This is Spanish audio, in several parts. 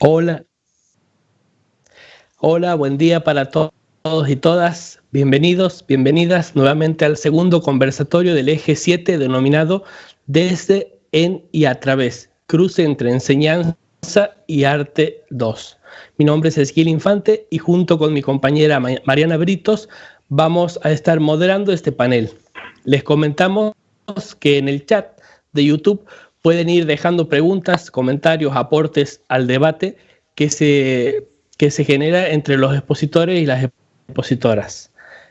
Hola, hola, buen día para todos y todas. Bienvenidos, bienvenidas nuevamente al segundo conversatorio del Eje 7 denominado Desde, en y a través, cruce entre enseñanza y arte 2. Mi nombre es Ezequiel Infante y junto con mi compañera Mariana Britos vamos a estar moderando este panel. Les comentamos que en el chat de YouTube pueden ir dejando preguntas, comentarios, aportes al debate que se genera entre los expositores y las expositoras.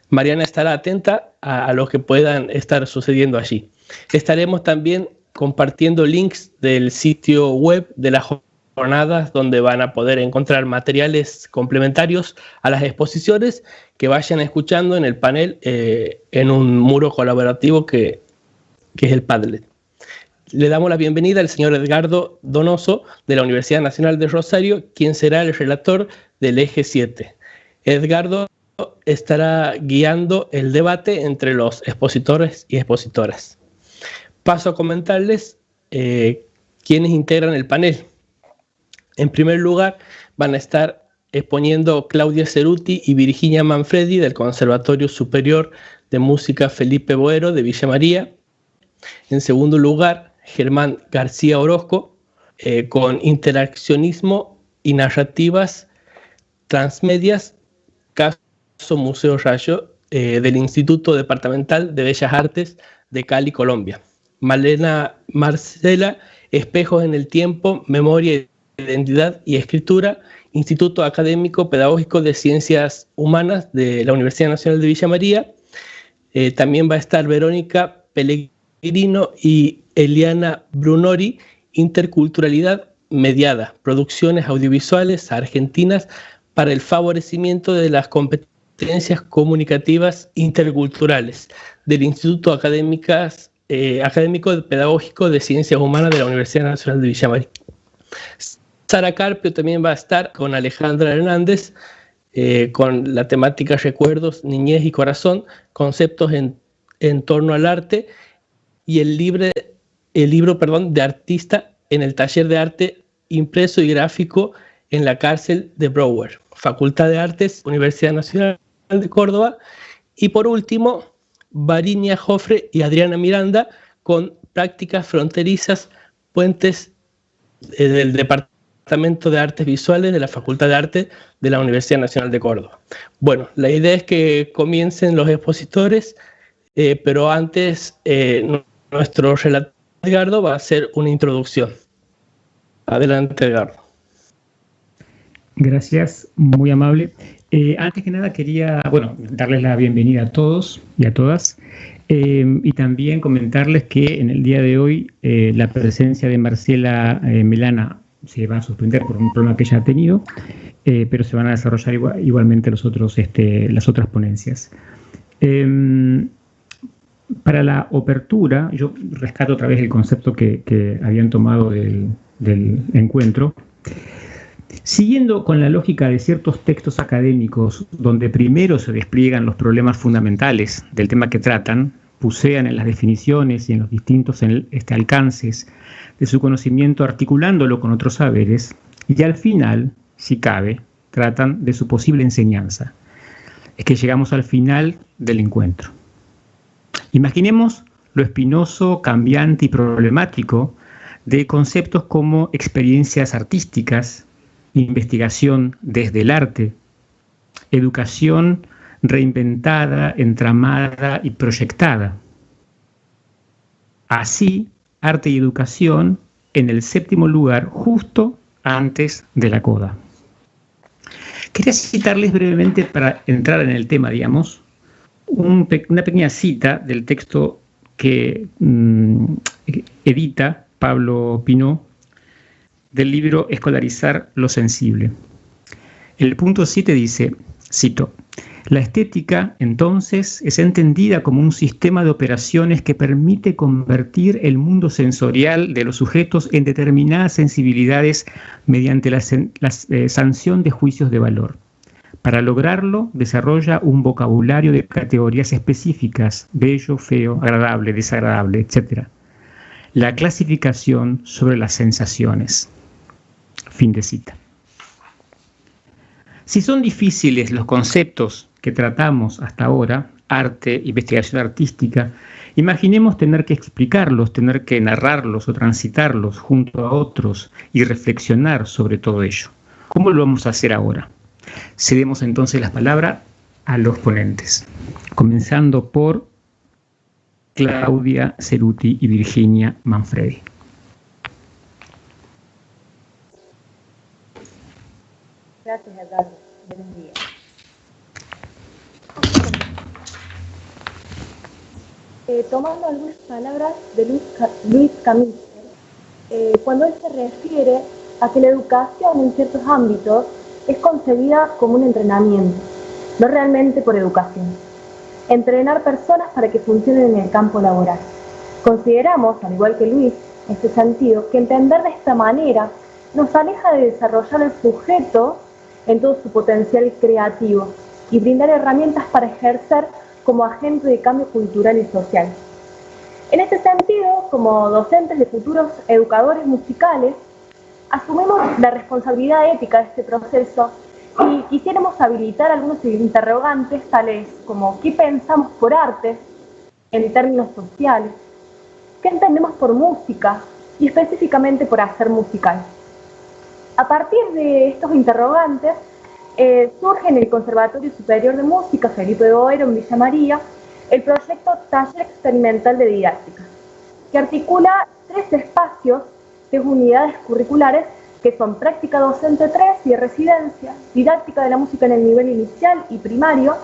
Mariana estará atenta a lo que puedan estar sucediendo allí. Estaremos también compartiendo links del sitio web de las jornadas donde van a poder encontrar materiales complementarios a las exposiciones que vayan escuchando en el panel en un muro colaborativo que es el Padlet. Le damos la bienvenida al señor Edgardo Donoso de la Universidad Nacional de Rosario, quien será el relator del Eje 7. Edgardo estará guiando el debate entre los expositores y expositoras. Paso a comentarles quiénes integran el panel. En primer lugar, van a estar exponiendo Claudia Ceruti y Virginia Manfredi del Conservatorio Superior de Música Felipe Boero de Villa María. En segundo lugar, Germán García Orozco, con interaccionismo y narrativas transmedias, caso Museo Rayo, del Instituto Departamental de Bellas Artes de Cali, Colombia. Malena Marcela, Espejos en el Tiempo, Memoria, Identidad y Escritura, Instituto Académico Pedagógico de Ciencias Humanas de la Universidad Nacional de Villa María. También va a estar Verónica Pellegrino y Eliana Brunori, Interculturalidad Mediada, Producciones Audiovisuales Argentinas para el Favorecimiento de las Competencias Comunicativas Interculturales, del Instituto Académico Pedagógico de Ciencias Humanas de la Universidad Nacional de Villa María. Sara Carpio también va a estar con Alejandra Hernández, con la temática Recuerdos, Niñez y Corazón, conceptos en torno al arte, y el libro de artista en el taller de arte impreso y gráfico en la cárcel de Brouwer, Facultad de Artes, Universidad Nacional de Córdoba. Y por último, Varinia Jofre y Adriana Miranda con prácticas fronterizas, puentes del Departamento de Artes Visuales de la Facultad de Arte de la Universidad Nacional de Córdoba. Bueno, la idea es que comiencen los expositores, pero antes nuestro relator Edgardo va a hacer una introducción. Adelante, Edgardo. Gracias, muy amable. Antes que nada quería, darles la bienvenida a todos y a todas, y también comentarles que en el día de hoy la presencia de Marcela Melana se va a suspender por un problema que ella ha tenido, pero se van a desarrollar igualmente las otras ponencias. Para la apertura, yo rescato otra vez el concepto que habían tomado del encuentro. Siguiendo con la lógica de ciertos textos académicos donde primero se despliegan los problemas fundamentales del tema que tratan, bucean en las definiciones y en los distintos alcances de su conocimiento articulándolo con otros saberes, y al final, si cabe, tratan de su posible enseñanza. Es que llegamos al final del encuentro. Imaginemos lo espinoso, cambiante y problemático de conceptos como experiencias artísticas, investigación desde el arte, educación reinventada, entramada y proyectada. Así, arte y educación en el séptimo lugar, justo antes de la coda. Quería citarles brevemente para entrar en el tema, digamos, una pequeña cita del texto que edita Pablo Pinot del libro Escolarizar lo sensible. El punto 7 dice, cito, la estética, entonces, es entendida como un sistema de operaciones que permite convertir el mundo sensorial de los sujetos en determinadas sensibilidades mediante la sanción de juicios de valor. Para lograrlo, desarrolla un vocabulario de categorías específicas, bello, feo, agradable, desagradable, etc. La clasificación sobre las sensaciones. Fin de cita. Si son difíciles los conceptos que tratamos hasta ahora, arte, investigación artística, imaginemos tener que explicarlos, tener que narrarlos o transitarlos junto a otros y reflexionar sobre todo ello. ¿Cómo lo vamos a hacer ahora? Cedemos entonces la palabra a los ponentes, comenzando por Claudia Ceruti y Virginia Manfredi. Gracias, Eduardo. Buenos días. Tomando algunas palabras de Luis Camille, cuando él se refiere a que la educación en ciertos ámbitos es concebida como un entrenamiento, no realmente por educación. Entrenar personas para que funcionen en el campo laboral. Consideramos, al igual que Luis, en este sentido, que entender de esta manera nos aleja de desarrollar el sujeto en todo su potencial creativo y brindar herramientas para ejercer como agente de cambio cultural y social. En este sentido, como docentes de futuros educadores musicales, asumimos la responsabilidad ética de este proceso y quisiéramos habilitar algunos interrogantes tales como ¿qué pensamos por arte en términos sociales? ¿Qué entendemos por música y específicamente por hacer musical? A partir de estos interrogantes, surge en el Conservatorio Superior de Música Felipe Boero en Villa María el proyecto Taller Experimental de Didáctica, que articula 3 espacios, 3 unidades curriculares que son práctica docente 3 y residencia, didáctica de la música en el nivel inicial y primario,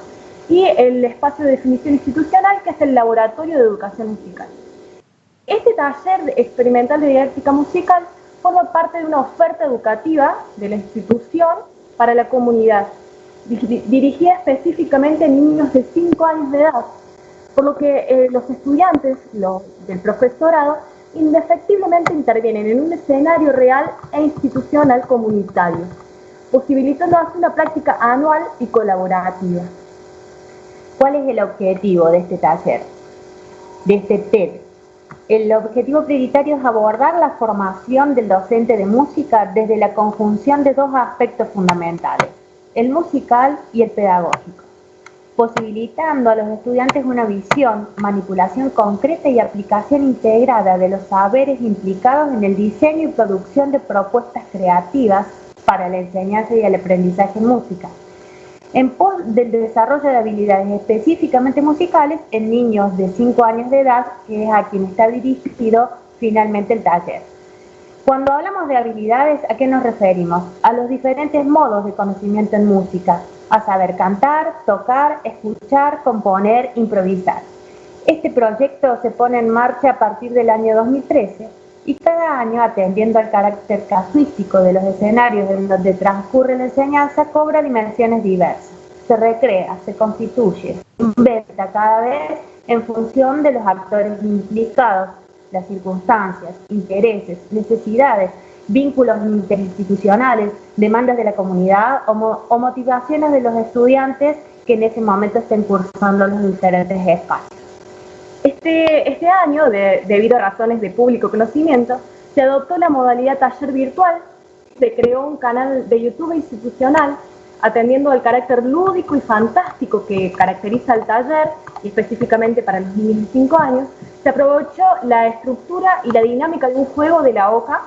y el espacio de definición institucional que es el Laboratorio de Educación Musical. Este taller experimental de didáctica musical forma parte de una oferta educativa de la institución para la comunidad, dirigida específicamente a niños de 5 años de edad, por lo que los estudiantes del profesorado indefectiblemente intervienen en un escenario real e institucional comunitario, posibilitando así una práctica anual y colaborativa. ¿Cuál es el objetivo de este taller, de este TED? El objetivo prioritario es abordar la formación del docente de música desde la conjunción de 2 aspectos fundamentales, el musical y el pedagógico, posibilitando a los estudiantes una visión, manipulación concreta y aplicación integrada de los saberes implicados en el diseño y producción de propuestas creativas para la enseñanza y el aprendizaje en música, en pos del desarrollo de habilidades específicamente musicales en niños de 5 años de edad, que es a quien está dirigido finalmente el taller. Cuando hablamos de habilidades, ¿a qué nos referimos? A los diferentes modos de conocimiento en música, a saber cantar, tocar, escuchar, componer, improvisar. Este proyecto se pone en marcha a partir del año 2013 y cada año, atendiendo al carácter casuístico de los escenarios en donde transcurre la enseñanza, cobra dimensiones diversas. Se recrea, se constituye, se inventa cada vez en función de los actores implicados, las circunstancias, intereses, necesidades, vínculos interinstitucionales, demandas de la comunidad o motivaciones de los estudiantes que en ese momento estén cursando los diferentes espacios. Este año, debido a razones de público conocimiento, se adoptó la modalidad taller virtual, se creó un canal de YouTube institucional, atendiendo al carácter lúdico y fantástico que caracteriza al taller, y específicamente para los niños de 5 años, se aprovechó la estructura y la dinámica de un juego de la hoja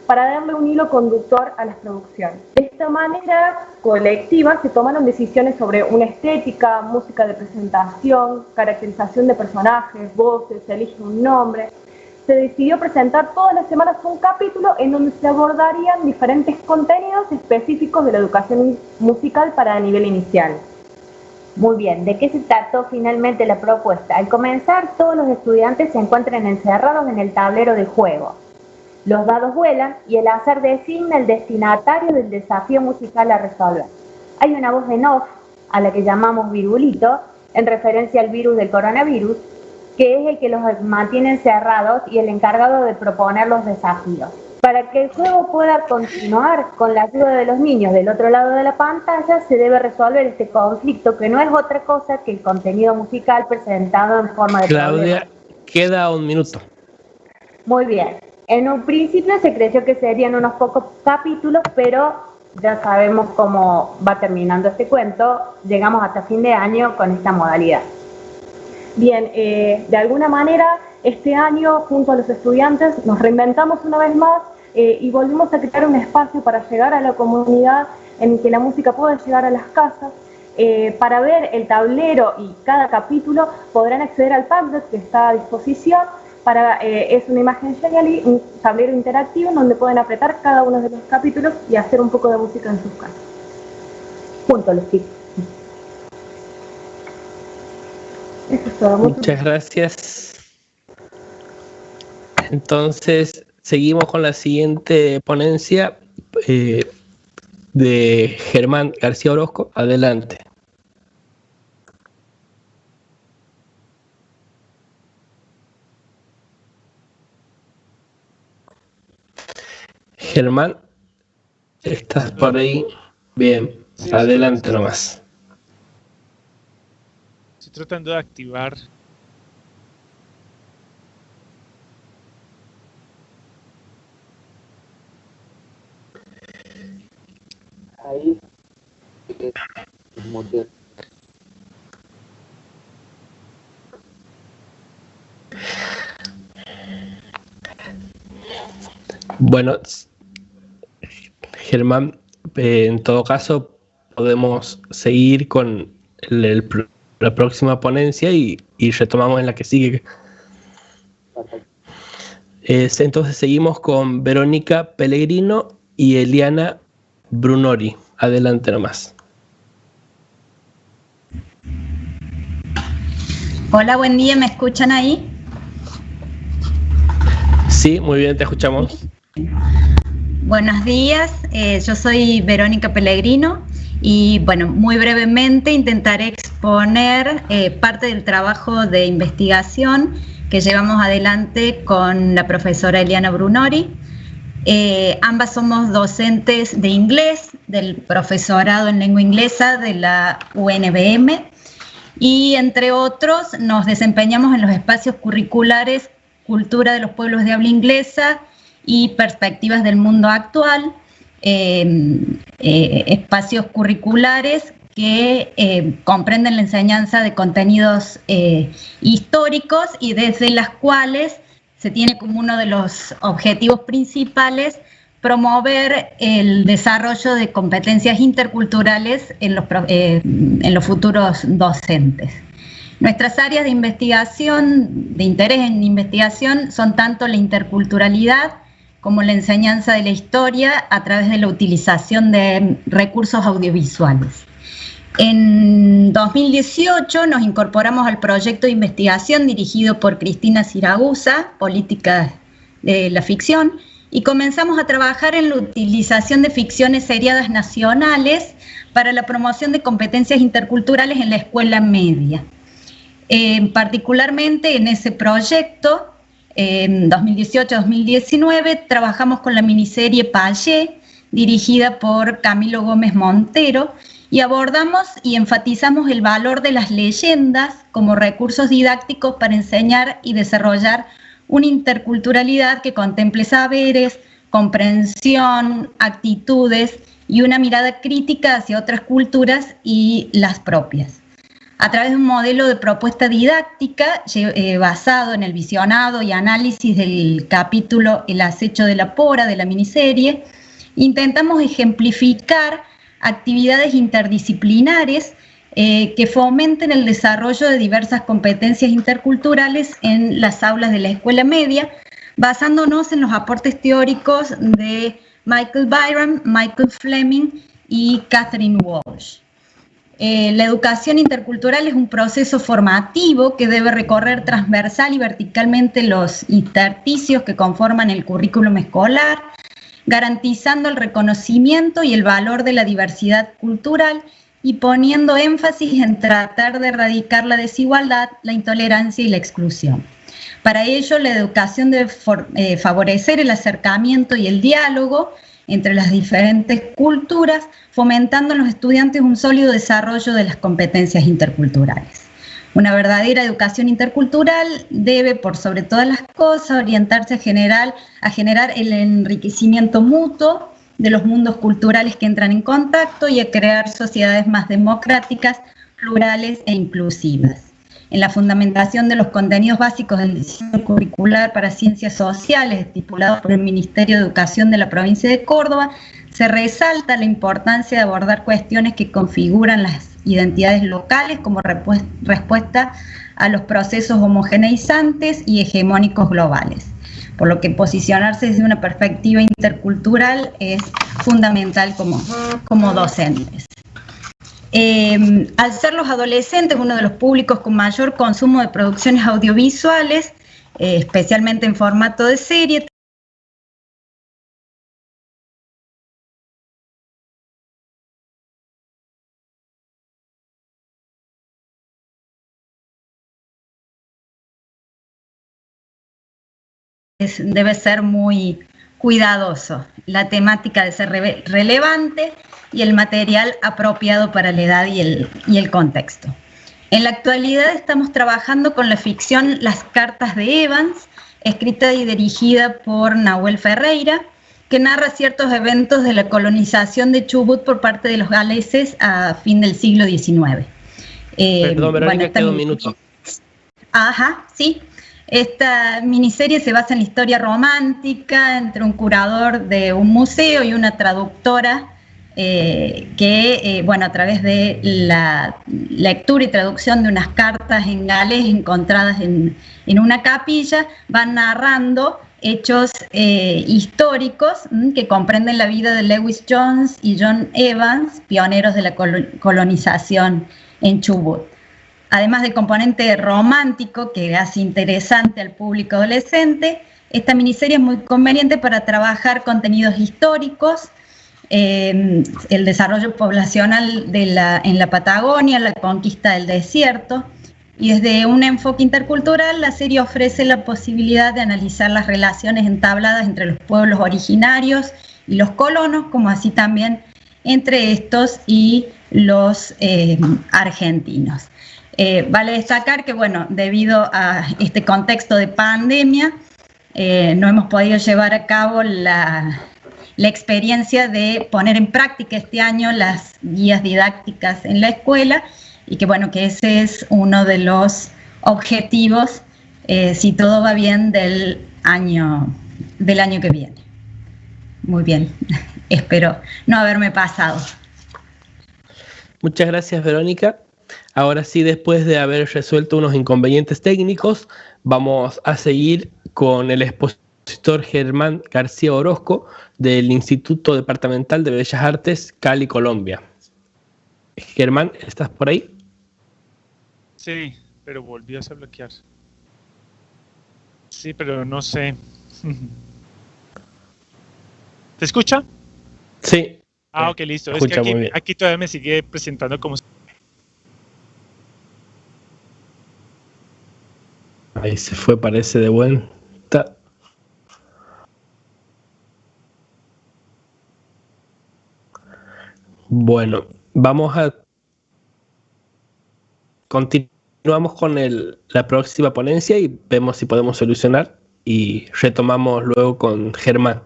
para darle un hilo conductor a las producciones. De esta manera colectiva se tomaron decisiones sobre una estética, música de presentación, caracterización de personajes, voces, se elige un nombre. Se decidió presentar todas las semanas un capítulo en donde se abordarían diferentes contenidos específicos de la educación musical para nivel inicial. Muy bien, ¿de qué se trató finalmente la propuesta? Al comenzar, todos los estudiantes se encuentran encerrados en el tablero de juego. Los dados vuelan y el azar designa el destinatario del desafío musical a resolver. Hay una voz en off, a la que llamamos virulito, en referencia al virus del coronavirus, que es el que los mantiene encerrados y el encargado de proponer los desafíos. Para que el juego pueda continuar con la ayuda de los niños del otro lado de la pantalla, se debe resolver este conflicto, que no es otra cosa que el contenido musical presentado en forma de Claudia, problema. queda 1 minuto. Muy bien. En un principio se creyó que serían unos pocos capítulos, pero ya sabemos cómo va terminando este cuento, llegamos hasta fin de año con esta modalidad. Bien, de alguna manera este año junto a los estudiantes nos reinventamos una vez más y volvimos a crear un espacio para llegar a la comunidad en que la música pueda llegar a las casas. Para ver el tablero y cada capítulo podrán acceder al Padlet que está a disposición. Es una imagen genial y un tablero interactivo en donde pueden apretar cada uno de los capítulos y hacer un poco de música en sus casas, junto a los chicos. Eso es todo. Muchas gracias. Entonces, seguimos con la siguiente ponencia de Germán García Orozco. Adelante. Germán, ¿estás por ahí? Bien, sí, adelante nomás. Estoy tratando de activar. Ahí. Bueno, Germán, en todo caso podemos seguir con la próxima ponencia y retomamos en la que sigue. Entonces seguimos con Verónica Pellegrino y Eliana Brunori. Adelante nomás. Hola, buen día, ¿me escuchan ahí? Sí, muy bien, te escuchamos. Buenos días, yo soy Verónica Pellegrino y bueno, muy brevemente intentaré exponer parte del trabajo de investigación que llevamos adelante con la profesora Eliana Brunori. Ambas somos docentes de inglés, del profesorado en lengua inglesa de la UNBM y entre otros nos desempeñamos en los espacios curriculares Cultura de los pueblos de habla inglesa y Perspectivas del mundo actual, espacios curriculares que comprenden la enseñanza de contenidos históricos y desde las cuales se tiene como uno de los objetivos principales promover el desarrollo de competencias interculturales en los futuros docentes. Nuestras áreas de investigación, de interés en investigación, son tanto la interculturalidad como la enseñanza de la historia a través de la utilización de recursos audiovisuales. En 2018 nos incorporamos al proyecto de investigación dirigido por Cristina Siragusa, Política de la Ficción, y comenzamos a trabajar en la utilización de ficciones seriadas nacionales para la promoción de competencias interculturales en la escuela media. Particularmente en ese proyecto, en 2018-2019, trabajamos con la miniserie Payé, dirigida por Camilo Gómez Montero, y abordamos y enfatizamos el valor de las leyendas como recursos didácticos para enseñar y desarrollar una interculturalidad que contemple saberes, comprensión, actitudes y una mirada crítica hacia otras culturas y las propias. A través de un modelo de propuesta didáctica basado en el visionado y análisis del capítulo El acecho de la pora de la miniserie, intentamos ejemplificar actividades interdisciplinares que fomenten el desarrollo de diversas competencias interculturales en las aulas de la escuela media, basándonos en los aportes teóricos de Michael Byram, Michael Fleming y Catherine Walsh. La educación intercultural es un proceso formativo que debe recorrer transversal y verticalmente los intersticios que conforman el currículum escolar, garantizando el reconocimiento y el valor de la diversidad cultural y poniendo énfasis en tratar de erradicar la desigualdad, la intolerancia y la exclusión. Para ello, la educación debe favorecer el acercamiento y el diálogo entre las diferentes culturas, fomentando en los estudiantes un sólido desarrollo de las competencias interculturales. Una verdadera educación intercultural debe, por sobre todas las cosas, orientarse a generar el enriquecimiento mutuo de los mundos culturales que entran en contacto y a crear sociedades más democráticas, plurales e inclusivas. En la fundamentación de los contenidos básicos del diseño curricular para ciencias sociales, estipulado por el Ministerio de Educación de la provincia de Córdoba, se resalta la importancia de abordar cuestiones que configuran las identidades locales como respuesta a los procesos homogeneizantes y hegemónicos globales, por lo que posicionarse desde una perspectiva intercultural es fundamental como docentes. Al ser los adolescentes uno de los públicos con mayor consumo de producciones audiovisuales, especialmente en formato de serie, debe ser muy cuidadoso. La temática debe ser relevante y el material apropiado para la edad y el contexto. En la actualidad estamos trabajando con la ficción Las cartas de Evans, escrita y dirigida por Nahuel Ferreira, que narra ciertos eventos de la colonización de Chubut por parte de los galeses a fin del siglo XIX. Perdón, Verónica, queda un minuto. Ajá, sí. Esta miniserie se basa en la historia romántica entre un curador de un museo y una traductora que, a través de la lectura y traducción de unas cartas en galés encontradas en una capilla, van narrando hechos históricos que comprenden la vida de Lewis Jones y John Evans, pioneros de la colonización en Chubut. Además del componente romántico que hace interesante al público adolescente, esta miniserie es muy conveniente para trabajar contenidos históricos, el desarrollo poblacional en la Patagonia, la conquista del desierto, y desde un enfoque intercultural la serie ofrece la posibilidad de analizar las relaciones entabladas entre los pueblos originarios y los colonos, como así también entre estos y los argentinos. Vale destacar que, debido a este contexto de pandemia, no hemos podido llevar a cabo la experiencia de poner en práctica este año las guías didácticas en la escuela y que ese es uno de los objetivos, si todo va bien, del año que viene. Muy bien, espero no haberme pasado. Muchas gracias, Verónica. Ahora sí, después de haber resuelto unos inconvenientes técnicos, vamos a seguir con el expositor Germán García Orozco del Instituto Departamental de Bellas Artes, Cali, Colombia. Germán, ¿estás por ahí? Sí, pero volvió a bloquear. Sí, pero no sé. ¿Te escucha? Sí. Ah, ok, listo. Es que aquí todavía me sigue presentando como... Ahí se fue, parece de vuelta. Bueno, continuamos con la próxima ponencia y vemos si podemos solucionar y retomamos luego con Germán.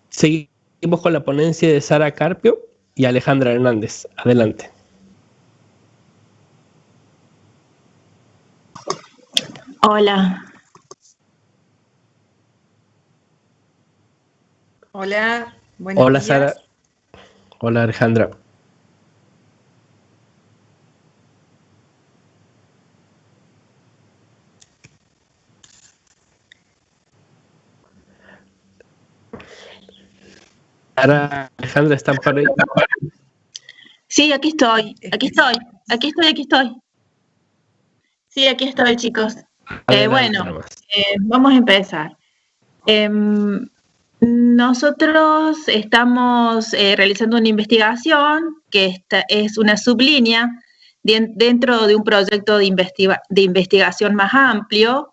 Seguimos con la ponencia de Sara Carpio y Alejandra Hernández. Adelante. Hola. Hola, buenos Hola, días. Sara. Hola, Alejandra. Sara, Alejandra, ¿están por ahí? Sí, aquí estoy. Sí, aquí estoy, chicos. Vamos a empezar. Nosotros estamos realizando una investigación que es una sublínea dentro de un proyecto de investigación más amplio,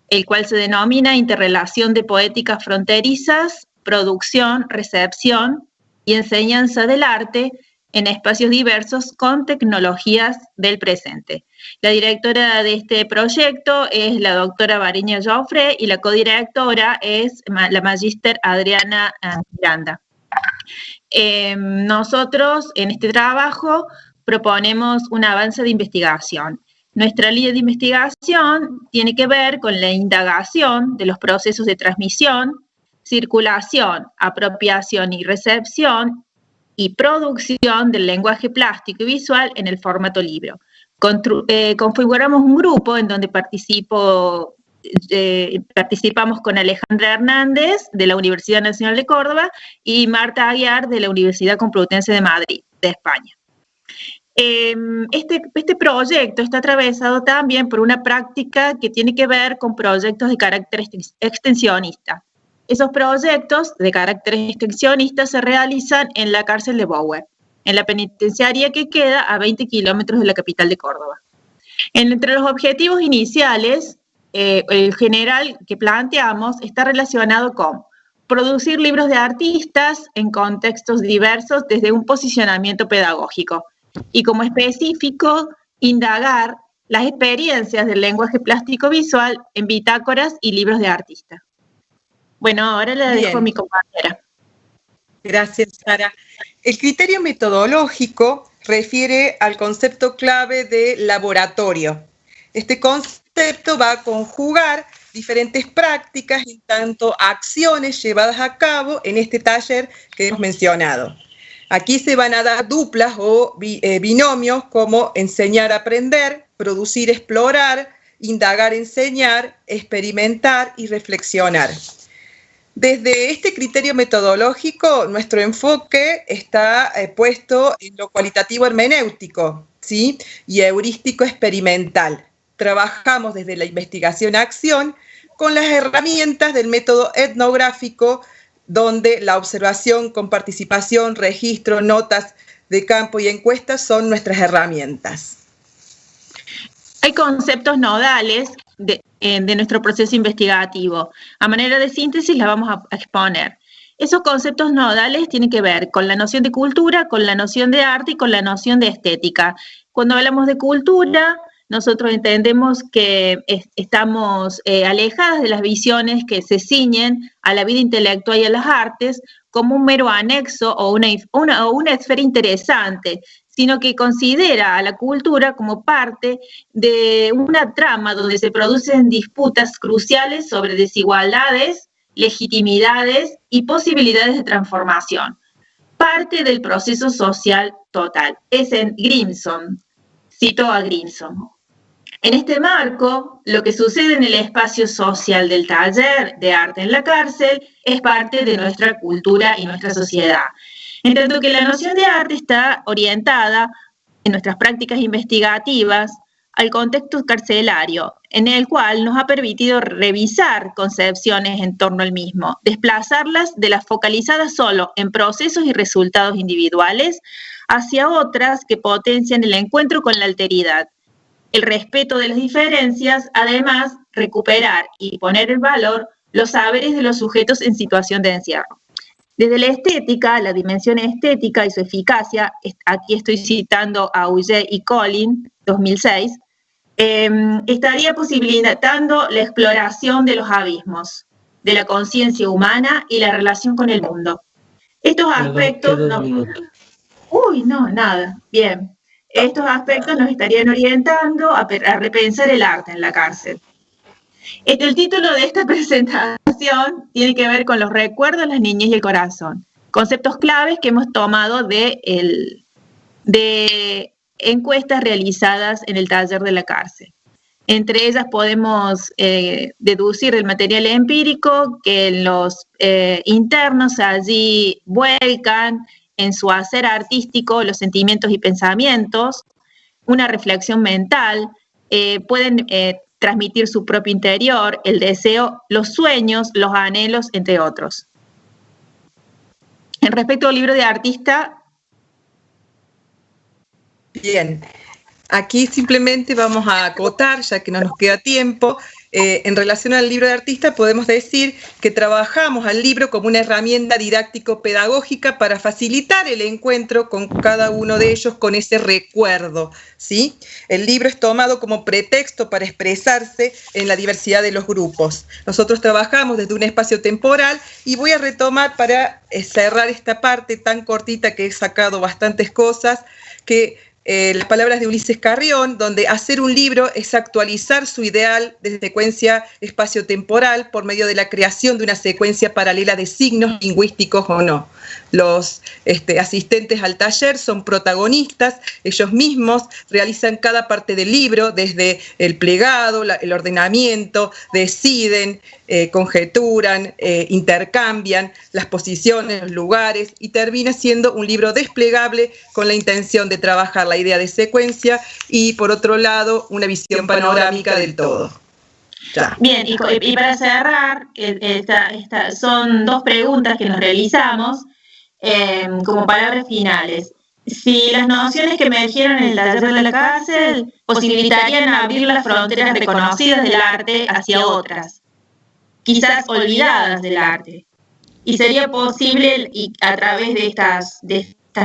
el cual se denomina Interrelación de Poéticas Fronterizas, Producción, Recepción y Enseñanza del Arte en espacios diversos con tecnologías del presente. La directora de este proyecto es la doctora Variña Jofre y la codirectora es la magíster Adriana Miranda. Nosotros en este trabajo proponemos un avance de investigación. Nuestra línea de investigación tiene que ver con la indagación de los procesos de transmisión, circulación, apropiación y recepción y producción del lenguaje plástico y visual en el formato libro. Configuramos un grupo en donde participamos con Alejandra Hernández de la Universidad Nacional de Córdoba y Marta Aguiar de la Universidad Complutense de Madrid, de España. Este proyecto está atravesado también por una práctica que tiene que ver con proyectos de carácter extensionista. Esos proyectos de carácter extensionista se realizan en la cárcel de Bower, en la penitenciaria que queda a 20 kilómetros de la capital de Córdoba. Entre los objetivos iniciales, el general que planteamos está relacionado con producir libros de artistas en contextos diversos desde un posicionamiento pedagógico y como específico, indagar las experiencias del lenguaje plástico visual en bitácoras y libros de artistas. Bueno, ahora le dejo a mi compañera. Gracias, Sara. El criterio metodológico refiere al concepto clave de laboratorio. Este concepto va a conjugar diferentes prácticas y tanto acciones llevadas a cabo en este taller que hemos mencionado. Aquí se van a dar duplas o binomios como enseñar a aprender, producir, explorar, indagar, enseñar, experimentar y reflexionar. Desde este criterio metodológico, nuestro enfoque está puesto en lo cualitativo hermenéutico, ¿sí? Y heurístico experimental. Trabajamos desde la investigación-acción con las herramientas del método etnográfico, donde la observación con participación, registro, notas de campo y encuestas son nuestras herramientas. Hay conceptos nodales de nuestro proceso investigativo. A manera de síntesis las vamos a exponer. Esos conceptos nodales tienen que ver con la noción de cultura, con la noción de arte y con la noción de estética. Cuando hablamos de cultura, nosotros entendemos que estamos alejadas de las visiones que se ciñen a la vida intelectual y a las artes como un mero anexo o una esfera interesante, sino que considera a la cultura como parte de una trama donde se producen disputas cruciales sobre desigualdades, legitimidades y posibilidades de transformación. Parte del proceso social total. Es en Grimson, cito a Grimson. En este marco, lo que sucede en el espacio social del taller de arte en la cárcel es parte de nuestra cultura y nuestra sociedad. En tanto que la noción de arte está orientada en nuestras prácticas investigativas al contexto carcelario, en el cual nos ha permitido revisar concepciones en torno al mismo, desplazarlas de las focalizadas solo en procesos y resultados individuales hacia otras que potencian el encuentro con la alteridad, el respeto de las diferencias, además recuperar y poner en valor los saberes de los sujetos en situación de encierro. Desde la estética, la dimensión estética y su eficacia, aquí estoy citando a Huget y Collin, 2006, estaría posibilitando la exploración de los abismos, de la conciencia humana y la relación con el mundo. Estos aspectos... Bien. Estos aspectos nos estarían orientando a repensar el arte en la cárcel. El título de esta presentación tiene que ver con los recuerdos, las niñez y el corazón. Conceptos claves que hemos tomado de encuestas realizadas en el taller de la cárcel. Entre ellas podemos deducir del material empírico que los internos allí vuelcan en su hacer artístico los sentimientos y pensamientos, una reflexión mental, pueden transmitir su propio interior, el deseo, los sueños, los anhelos, entre otros. En respecto al libro de artista... Bien, aquí simplemente vamos a acotar, ya que no nos queda tiempo, En relación al libro de artista, podemos decir que trabajamos al libro como una herramienta didáctico-pedagógica para facilitar el encuentro con cada uno de ellos con ese recuerdo, ¿sí? El libro es tomado como pretexto para expresarse en la diversidad de los grupos. Nosotros trabajamos desde un espacio temporal y voy a retomar para cerrar esta parte tan cortita que he sacado bastantes cosas, que las palabras de Ulises Carrión, donde hacer un libro es actualizar su ideal de secuencia espacio-temporal por medio de la creación de una secuencia paralela de signos lingüísticos o no. Los asistentes al taller son protagonistas, ellos mismos realizan cada parte del libro, desde el plegado, el ordenamiento, deciden, conjeturan, intercambian las posiciones, los lugares, y termina siendo un libro desplegable con la intención de trabajar la idea de secuencia y, por otro lado, una visión panorámica del todo. Ya. Bien, y para cerrar, son dos preguntas que nos realizamos como palabras finales. Si las nociones que emergieron en el taller de la cárcel posibilitarían abrir las fronteras reconocidas del arte hacia otras, quizás olvidadas del arte, y sería posible, y a través de estas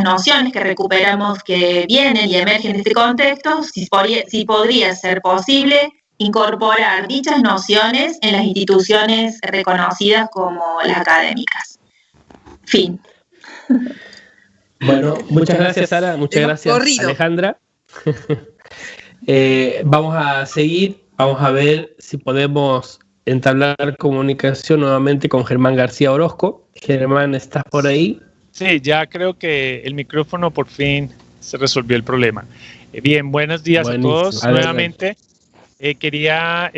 nociones que recuperamos que vienen y emergen de este contexto, si podría ser posible incorporar dichas nociones en las instituciones reconocidas como las académicas. Fin. Bueno, muchas gracias, Sara, muchas gracias, Alejandra. Vamos a seguir, vamos a ver si podemos entablar comunicación nuevamente con Germán García Orozco. Germán, ¿estás por ahí? Sí, ya creo que el micrófono por fin se resolvió el problema. Bien, buenos días a todos nuevamente. Quería,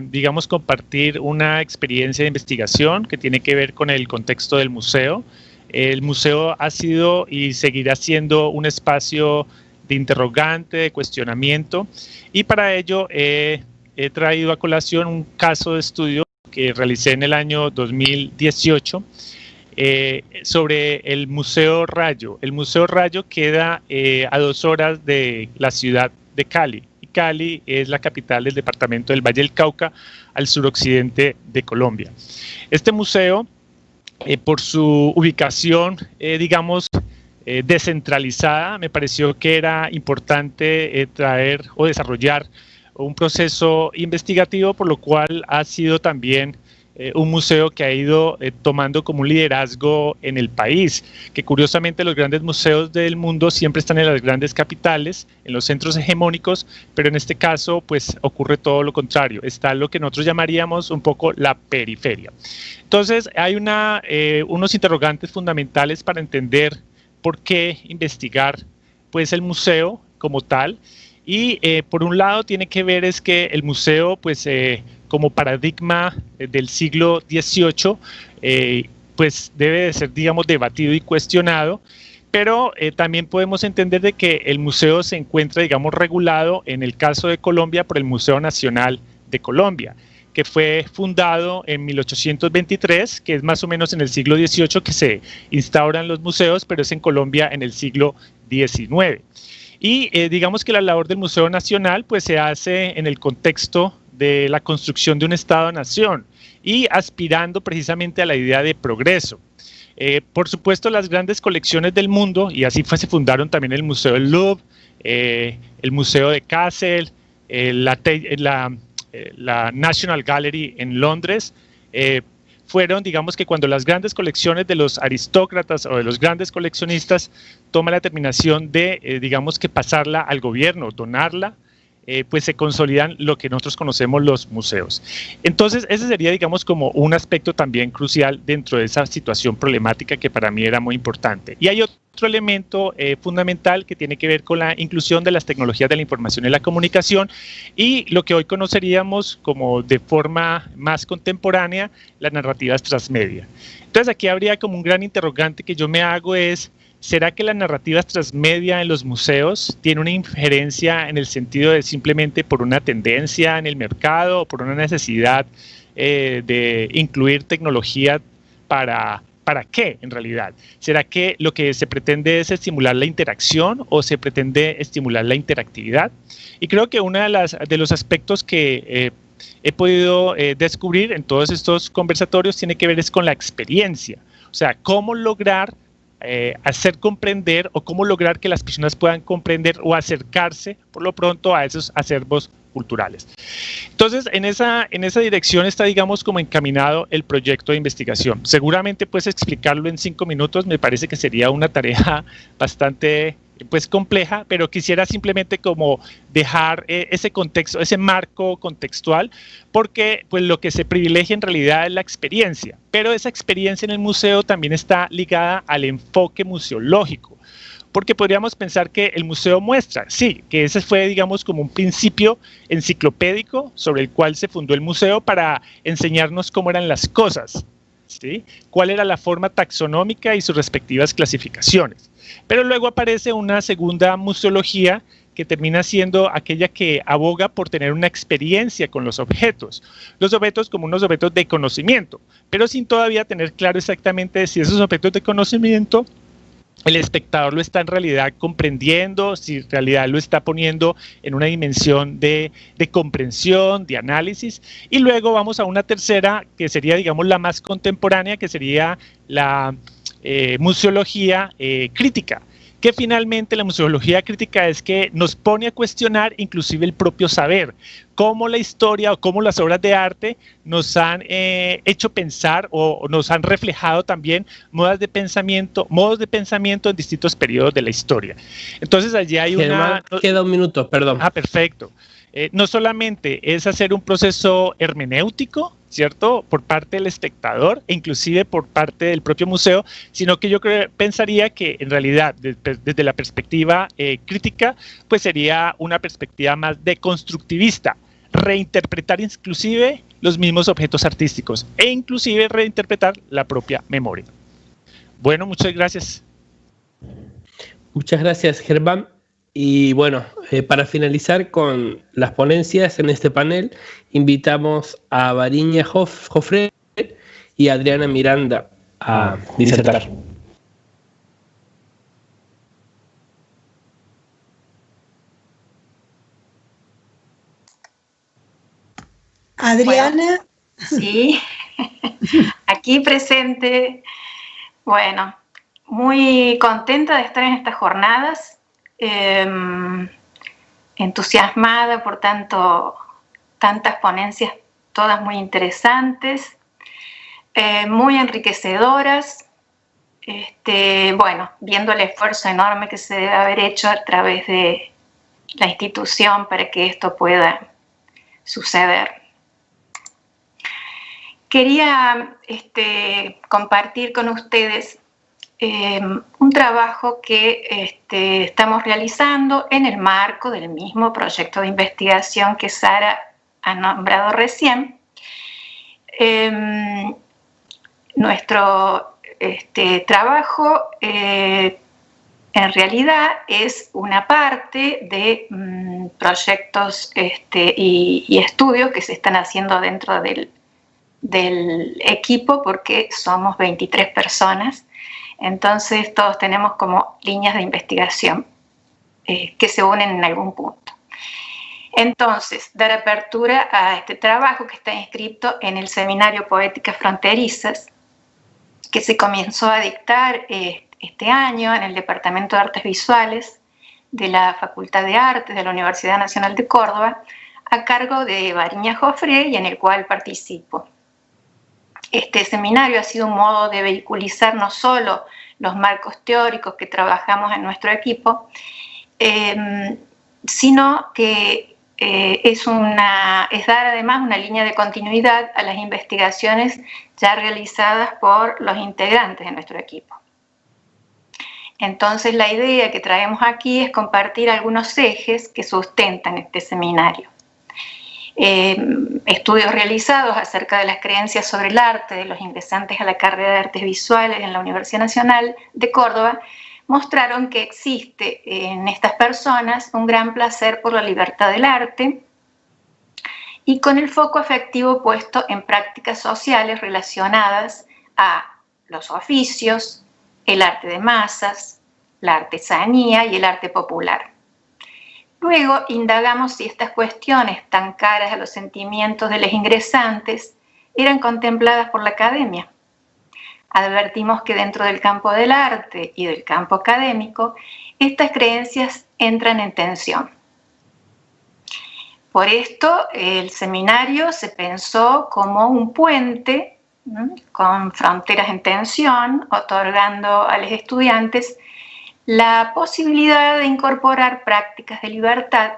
digamos, compartir una experiencia de investigación que tiene que ver con el contexto del museo. El museo ha sido y seguirá siendo un espacio de interrogante, de cuestionamiento, y para ello he traído a colación un caso de estudio que realicé en el año 2018 sobre el Museo Rayo. El Museo Rayo queda a 2 horas de la ciudad de Cali. Y Cali es la capital del departamento del Valle del Cauca, al suroccidente de Colombia. Este museo, por su ubicación, digamos, descentralizada, me pareció que era importante traer o desarrollar un proceso investigativo, por lo cual ha sido también un museo que ha ido tomando como un liderazgo en el país, que curiosamente los grandes museos del mundo siempre están en las grandes capitales, en los centros hegemónicos, pero en este caso pues ocurre todo lo contrario, está lo que nosotros llamaríamos un poco la periferia. Entonces hay unos interrogantes fundamentales para entender por qué investigar pues el museo como tal, y por un lado tiene que ver es que el museo pues como paradigma del siglo XVIII pues debe de ser, digamos, debatido y cuestionado, pero también podemos entender de que el museo se encuentra, digamos, regulado en el caso de Colombia por el Museo Nacional de Colombia, que fue fundado en 1823, que es más o menos en el siglo XVIII que se instauran los museos, pero es en Colombia en el siglo XIX. Y digamos que la labor del Museo Nacional pues se hace en el contexto de la construcción de un Estado-nación y aspirando precisamente a la idea de progreso. Por supuesto, las grandes colecciones del mundo, y así se fundaron también el Museo del Louvre, el Museo de Kassel, la National Gallery en Londres, fueron, digamos que cuando las grandes colecciones de los aristócratas o de los grandes coleccionistas toman la determinación de, digamos que pasarla al gobierno, donarla, pues se consolidan lo que nosotros conocemos los museos. Entonces ese sería, digamos, como un aspecto también crucial dentro de esa situación problemática que para mí era muy importante. Y hay otro elemento fundamental que tiene que ver con la inclusión de las tecnologías de la información y la comunicación y lo que hoy conoceríamos como de forma más contemporánea, las narrativas transmedia. Entonces aquí habría como un gran interrogante que yo me hago es, ¿será que las narrativas transmedia en los museos tienen una injerencia en el sentido de simplemente por una tendencia en el mercado o por una necesidad de incluir tecnología ¿para qué en realidad? ¿Será que lo que se pretende es estimular la interacción o se pretende estimular la interactividad? Y creo que uno de los aspectos que he podido descubrir en todos estos conversatorios tiene que ver es con la experiencia. O sea, cómo lograr hacer comprender o cómo lograr que las personas puedan comprender o acercarse por lo pronto a esos acervos culturales. Entonces, en esa dirección está, digamos, como encaminado el proyecto de investigación. Seguramente puedes explicarlo en 5 minutos, me parece que sería una tarea bastante pues compleja, pero quisiera simplemente como dejar ese contexto, ese marco contextual, porque pues lo que se privilegia en realidad es la experiencia, pero esa experiencia en el museo también está ligada al enfoque museológico, porque podríamos pensar que el museo muestra, sí, que ese fue, digamos, como un principio enciclopédico sobre el cual se fundó el museo para enseñarnos cómo eran las cosas, ¿sí? Cuál era la forma taxonómica y sus respectivas clasificaciones. Pero luego aparece una segunda museología que termina siendo aquella que aboga por tener una experiencia con los objetos como unos objetos de conocimiento, pero sin todavía tener claro exactamente si esos objetos de conocimiento el espectador lo está en realidad comprendiendo, si en realidad lo está poniendo en una dimensión de comprensión, de análisis. Y luego vamos a una tercera, que sería, digamos, la más contemporánea, que sería la museología crítica, que finalmente la museología crítica es que nos pone a cuestionar inclusive el propio saber, cómo la historia o cómo las obras de arte nos han hecho pensar o nos han reflejado también modos de pensamiento en distintos periodos de la historia. Entonces allí hay Germán, queda un minuto, perdón. Perfecto. No solamente es hacer un proceso hermenéutico, ¿cierto?, por parte del espectador e inclusive por parte del propio museo, sino que yo pensaría que en realidad desde la perspectiva crítica, pues sería una perspectiva más deconstructivista, reinterpretar inclusive los mismos objetos artísticos e inclusive reinterpretar la propia memoria. Bueno, muchas gracias. Muchas gracias, Germán. Y bueno, para finalizar con las ponencias en este panel, invitamos a Variña Jofre y a Adriana Miranda a disertar. Adriana. Bueno, sí, aquí presente. Bueno, muy contenta de estar en estas jornadas. Entusiasmada por tantas ponencias, todas muy interesantes, muy enriquecedoras, bueno, viendo el esfuerzo enorme que se debe haber hecho a través de la institución para que esto pueda suceder. Quería compartir con ustedes un trabajo que estamos realizando en el marco del mismo proyecto de investigación que Sara ha nombrado recién. Nuestro trabajo en realidad es una parte de proyectos y estudios que se están haciendo dentro del equipo, porque somos 23 personas. Entonces todos tenemos como líneas de investigación que se unen en algún punto. Entonces, dar apertura a este trabajo que está inscrito en el Seminario Poéticas Fronterizas, que se comenzó a dictar este año en el Departamento de Artes Visuales de la Facultad de Artes de la Universidad Nacional de Córdoba, a cargo de Variña Jofre, y en el cual participo. Este seminario ha sido un modo de vehiculizar no solo los marcos teóricos que trabajamos en nuestro equipo, sino que es dar además una línea de continuidad a las investigaciones ya realizadas por los integrantes de nuestro equipo. Entonces, la idea que traemos aquí es compartir algunos ejes que sustentan este seminario. Estudios realizados acerca de las creencias sobre el arte de los ingresantes a la carrera de Artes Visuales en la Universidad Nacional de Córdoba mostraron que existe en estas personas un gran placer por la libertad del arte y con el foco afectivo puesto en prácticas sociales relacionadas a los oficios, el arte de masas, la artesanía y el arte popular. Luego indagamos si estas cuestiones tan caras a los sentimientos de los ingresantes eran contempladas por la academia. Advertimos que dentro del campo del arte y del campo académico, estas creencias entran en tensión. Por esto, el seminario se pensó como un puente, ¿no?, con fronteras en tensión, otorgando a los estudiantes la posibilidad de incorporar prácticas de libertad,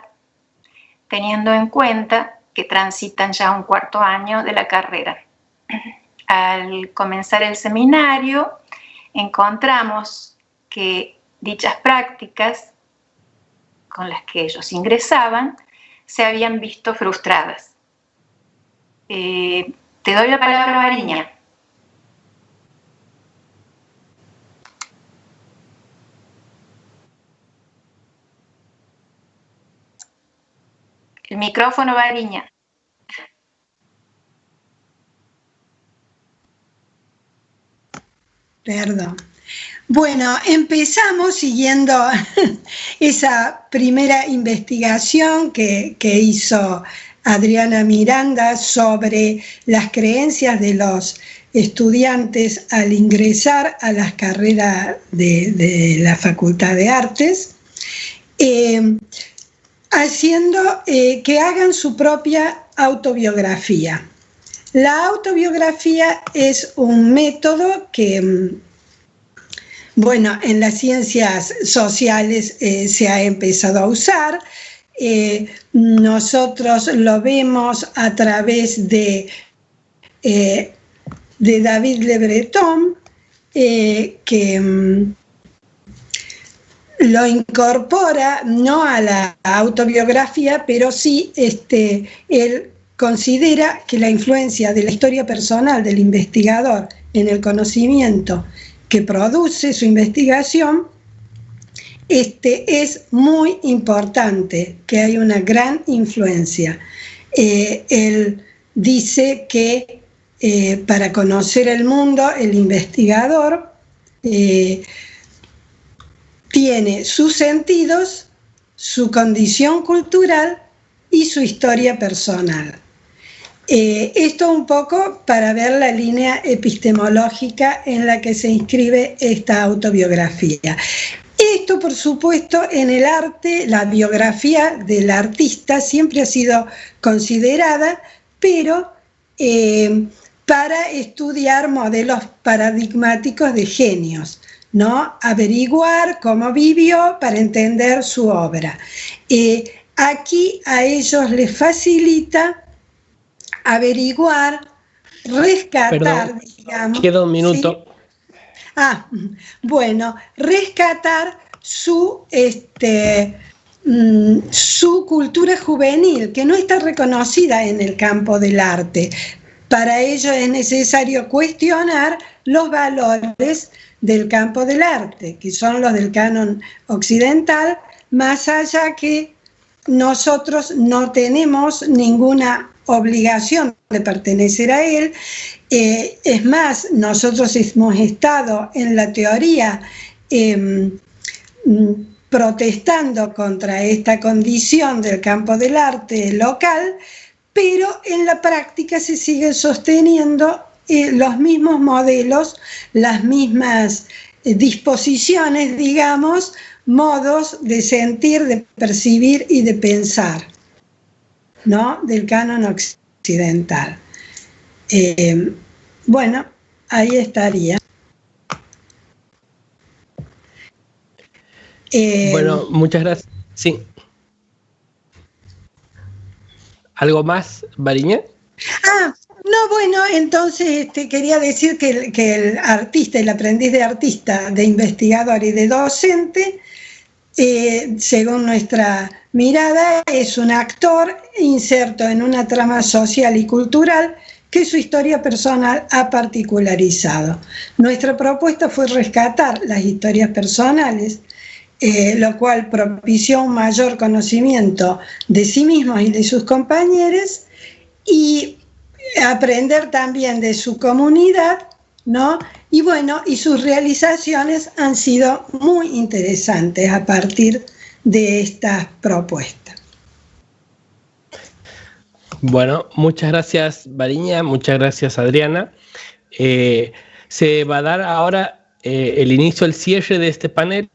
teniendo en cuenta que transitan ya un cuarto año de la carrera. Al comenzar el seminario, encontramos que dichas prácticas con las que ellos ingresaban se habían visto frustradas. Te doy la palabra, Variña. El micrófono, Variña. Perdón. Bueno, empezamos siguiendo esa primera investigación que hizo Adriana Miranda sobre las creencias de los estudiantes al ingresar a las carreras de la Facultad de Artes, haciendo que hagan su propia autobiografía. La autobiografía es un método que, bueno, en las ciencias sociales se ha empezado a usar. Nosotros lo vemos a través de David Le Breton, que lo incorpora no a la autobiografía, pero sí él considera que la influencia de la historia personal del investigador en el conocimiento que produce su investigación es muy importante, que hay una gran influencia. Él dice que para conocer el mundo, el investigador tiene sus sentidos, su condición cultural y su historia personal. Esto un poco para ver la línea epistemológica en la que se inscribe esta autobiografía. Esto, por supuesto, en el arte, la biografía del artista siempre ha sido considerada, pero para estudiar modelos paradigmáticos de genios, ¿no? Averiguar cómo vivió para entender su obra. Aquí a ellos les facilita averiguar, rescatar, perdón, digamos. Queda un minuto. ¿Sí? Bueno, rescatar su cultura juvenil, que no está reconocida en el campo del arte. Para ello es necesario cuestionar los valores del campo del arte, que son los del canon occidental, más allá que nosotros no tenemos ninguna obligación de pertenecer a él. Es más, nosotros hemos estado en la teoría protestando contra esta condición del campo del arte local, pero en la práctica se siguen sosteniendo los mismos modelos, las mismas disposiciones, digamos, modos de sentir, de percibir y de pensar, ¿no?, del canon occidental. Bueno, ahí estaría. Bueno, muchas gracias. Sí. ¿Algo más, Variña? No, bueno, entonces quería decir que el artista, el aprendiz de artista, de investigador y de docente, según nuestra mirada, es un actor inserto en una trama social y cultural que su historia personal ha particularizado. Nuestra propuesta fue rescatar las historias personales, lo cual propició un mayor conocimiento de sí mismos y de sus compañeros, y aprender también de su comunidad, ¿no? Y bueno, y sus realizaciones han sido muy interesantes a partir de estas propuestas. Bueno, muchas gracias Variña, muchas gracias Adriana. Se va a dar ahora el inicio, el cierre de este panel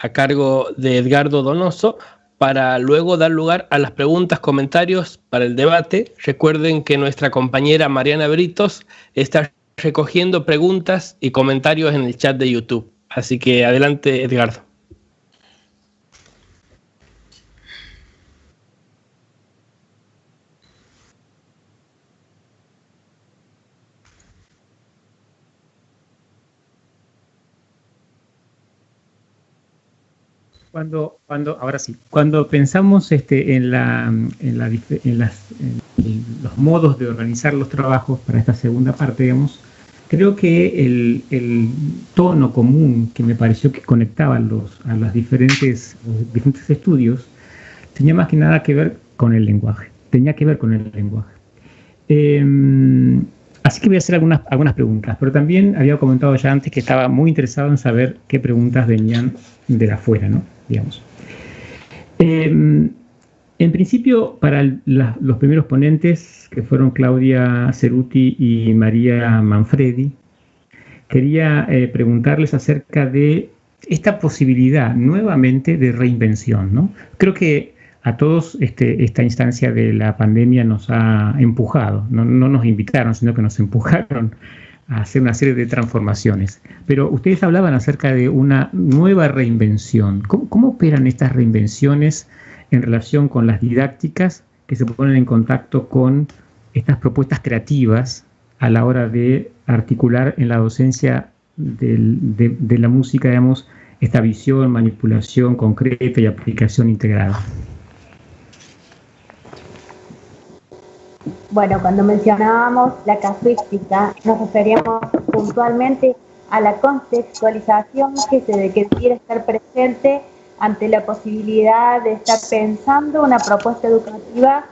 a cargo de Edgardo Donoso, para luego dar lugar a las preguntas, comentarios para el debate. Recuerden que nuestra compañera Mariana Britos está recogiendo preguntas y comentarios en el chat de YouTube. Así que adelante, Edgardo. Cuando pensamos en los modos de organizar los trabajos para esta segunda parte, digamos, creo que el tono común que me pareció que conectaba a los diferentes estudios tenía más que nada que ver con el lenguaje. Así que voy a hacer algunas preguntas, pero también había comentado ya antes que estaba muy interesado en saber qué preguntas venían de afuera, ¿no? Digamos. En principio, para los primeros ponentes, que fueron Claudia Ceruti y María Manfredi, quería preguntarles acerca de esta posibilidad nuevamente de reinvención, ¿no? Creo que a todos esta instancia de la pandemia nos ha empujado, no nos invitaron, sino que nos empujaron a hacer una serie de transformaciones. Pero ustedes hablaban acerca de una nueva reinvención. ¿Cómo operan estas reinvenciones en relación con las didácticas que se ponen en contacto con estas propuestas creativas a la hora de articular en la docencia de la música, digamos, esta visión, manipulación concreta y aplicación integrada? Bueno, cuando mencionábamos la casuística, nos referíamos puntualmente a la contextualización que quiere estar presente ante la posibilidad de estar pensando una propuesta educativa,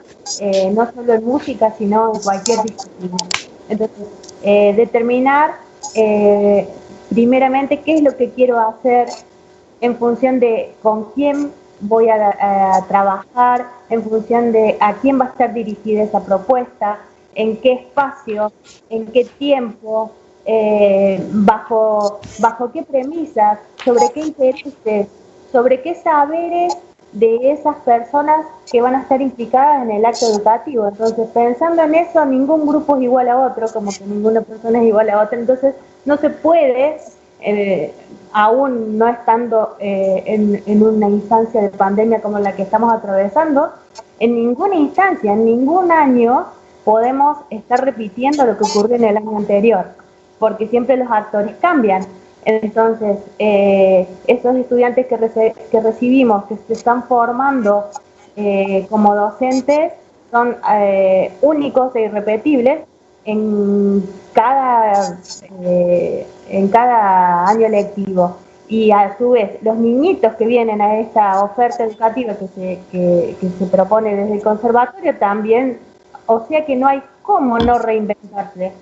no solo en música, sino en cualquier disciplina. Entonces, determinar primeramente qué es lo que quiero hacer en función de con quién voy a trabajar, en función de a quién va a estar dirigida esa propuesta, en qué espacio, en qué tiempo, bajo qué premisas, sobre qué intereses, sobre qué saberes de esas personas que van a estar implicadas en el acto educativo. Entonces, pensando en eso, ningún grupo es igual a otro, como que ninguna persona es igual a otra. Entonces, no se puede, aún no estando en una instancia de pandemia como la que estamos atravesando, en ninguna instancia, en ningún año podemos estar repitiendo lo que ocurrió en el año anterior, porque siempre los actores cambian. Entonces, esos estudiantes que recibimos, que se están formando como docentes, son únicos e irrepetibles en cada año lectivo. Y a su vez, los niñitos que vienen a esta oferta educativa que se propone desde el conservatorio también, o sea que no hay cómo no reinventarse,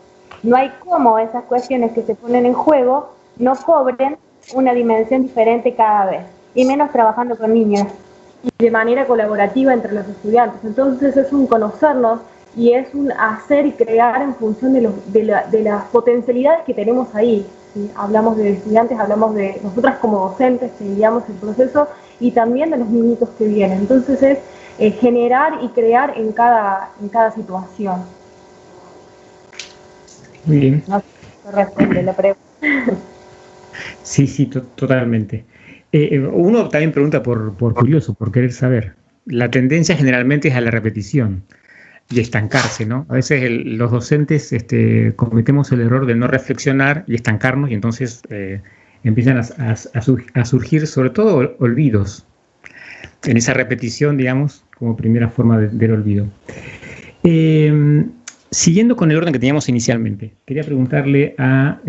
no hay cómo esas cuestiones que se ponen en juego no cobren una dimensión diferente cada vez, y menos trabajando con niños y de manera colaborativa entre los estudiantes. Entonces es un conocernos y es un hacer y crear en función de las potencialidades que tenemos ahí. ¿Sí? Hablamos de estudiantes, hablamos de nosotras como docentes que guiamos el proceso y también de los niñitos que vienen. Entonces es generar y crear en cada situación. Muy bien. No sé si responde la pregunta. Sí, totalmente. Uno también pregunta por curioso, por querer saber. La tendencia generalmente es a la repetición y estancarse, ¿no? A veces los docentes cometemos el error de no reflexionar y estancarnos, y entonces empiezan a surgir sobre todo olvidos en esa repetición, digamos, como primera forma del olvido. Siguiendo con el orden que teníamos inicialmente, quería preguntarle a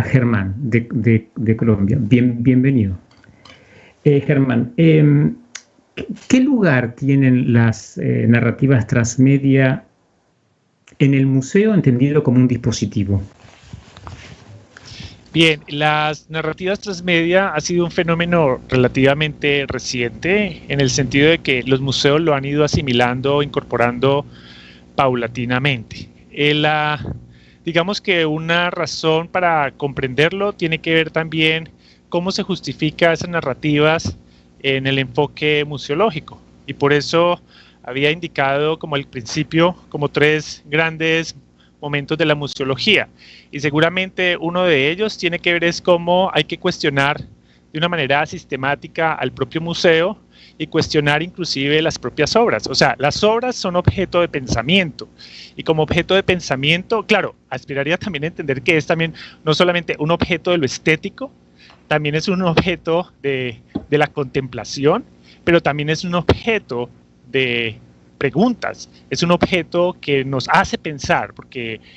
Germán de Colombia. Bienvenido. Germán, ¿qué lugar tienen las narrativas transmedia en el museo entendido como un dispositivo? Bien, las narrativas transmedia ha sido un fenómeno relativamente reciente en el sentido de que los museos lo han ido asimilando, incorporando paulatinamente. Digamos que una razón para comprenderlo tiene que ver también cómo se justifica esas narrativas en el enfoque museológico. Y por eso había indicado como al principio como 3 grandes momentos de la museología, y seguramente uno de ellos tiene que ver es cómo hay que cuestionar de una manera sistemática al propio museo y cuestionar inclusive las propias obras. O sea, las obras son objeto de pensamiento, y como objeto de pensamiento, claro, aspiraría también a entender que es también no solamente un objeto de lo estético, también es un objeto de la contemplación, pero también es un objeto de preguntas, es un objeto que nos hace pensar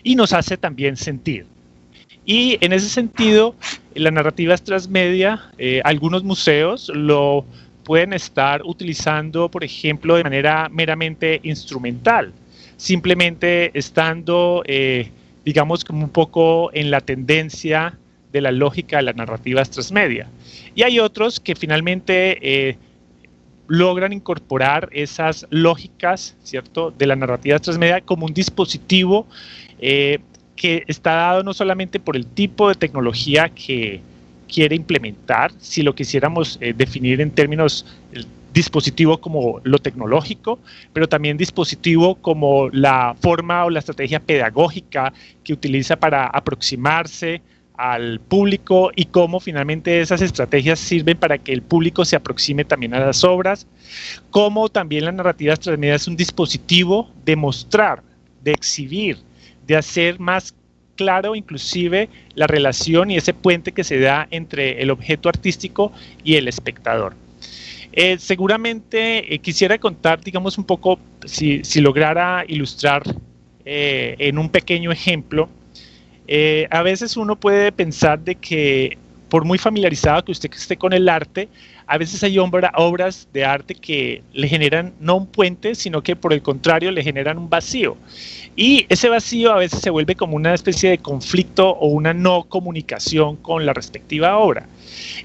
y nos hace también sentir. Y en ese sentido, las narrativas transmedia, algunos museos lo pueden estar utilizando, por ejemplo, de manera meramente instrumental, simplemente estando, digamos, como un poco en la tendencia de la lógica de las narrativas transmedia. Y hay otros que finalmente logran incorporar esas lógicas, ¿cierto?, de las narrativas transmedia como un dispositivo que está dado no solamente por el tipo de tecnología que quiere implementar, si lo quisiéramos definir en términos dispositivo como lo tecnológico, pero también dispositivo como la forma o la estrategia pedagógica que utiliza para aproximarse al público y cómo finalmente esas estrategias sirven para que el público se aproxime también a las obras, cómo también las narrativas transmedia es un dispositivo de mostrar, de exhibir, de hacer más claro inclusive la relación y ese puente que se da entre el objeto artístico y el espectador. Seguramente quisiera contar, digamos, un poco, si lograra ilustrar en un pequeño ejemplo. A veces uno puede pensar de que, por muy familiarizado que usted esté con el arte, a veces hay obras de arte que le generan no un puente, sino que por el contrario le generan un vacío. Y ese vacío a veces se vuelve como una especie de conflicto o una no comunicación con la respectiva obra.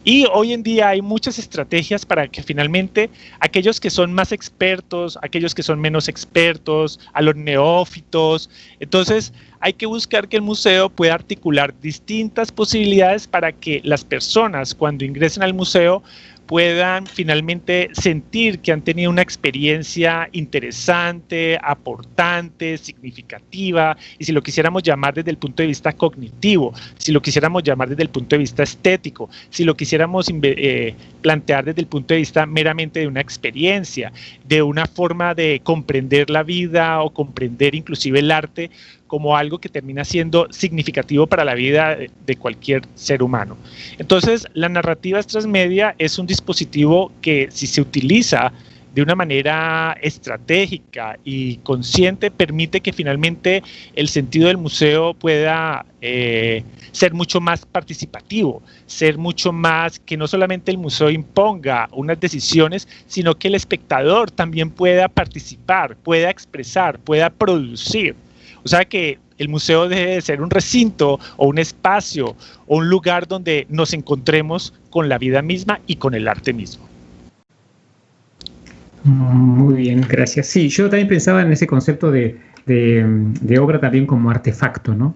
Y hoy en día hay muchas estrategias para que finalmente aquellos que son más expertos, aquellos que son menos expertos, a los neófitos, entonces hay que buscar que el museo pueda articular distintas posibilidades para que las personas cuando ingresen al museo puedan finalmente sentir que han tenido una experiencia interesante, aportante, significativa, y si lo quisiéramos llamar desde el punto de vista cognitivo, si lo quisiéramos llamar desde el punto de vista estético, si lo quisiéramos plantear desde el punto de vista meramente de una experiencia, de una forma de comprender la vida o comprender inclusive el arte como algo que termina siendo significativo para la vida de cualquier ser humano. Entonces, las narrativas transmedia es un dispositivo que, si se utiliza de una manera estratégica y consciente, permite que finalmente el sentido del museo pueda ser mucho más participativo, ser mucho más, que no solamente el museo imponga unas decisiones, sino que el espectador también pueda participar, pueda expresar, pueda producir. O sea que el museo debe de ser un recinto o un espacio o un lugar donde nos encontremos con la vida misma y con el arte mismo. Muy bien, gracias. Sí, yo también pensaba en ese concepto de obra también como artefacto, ¿no?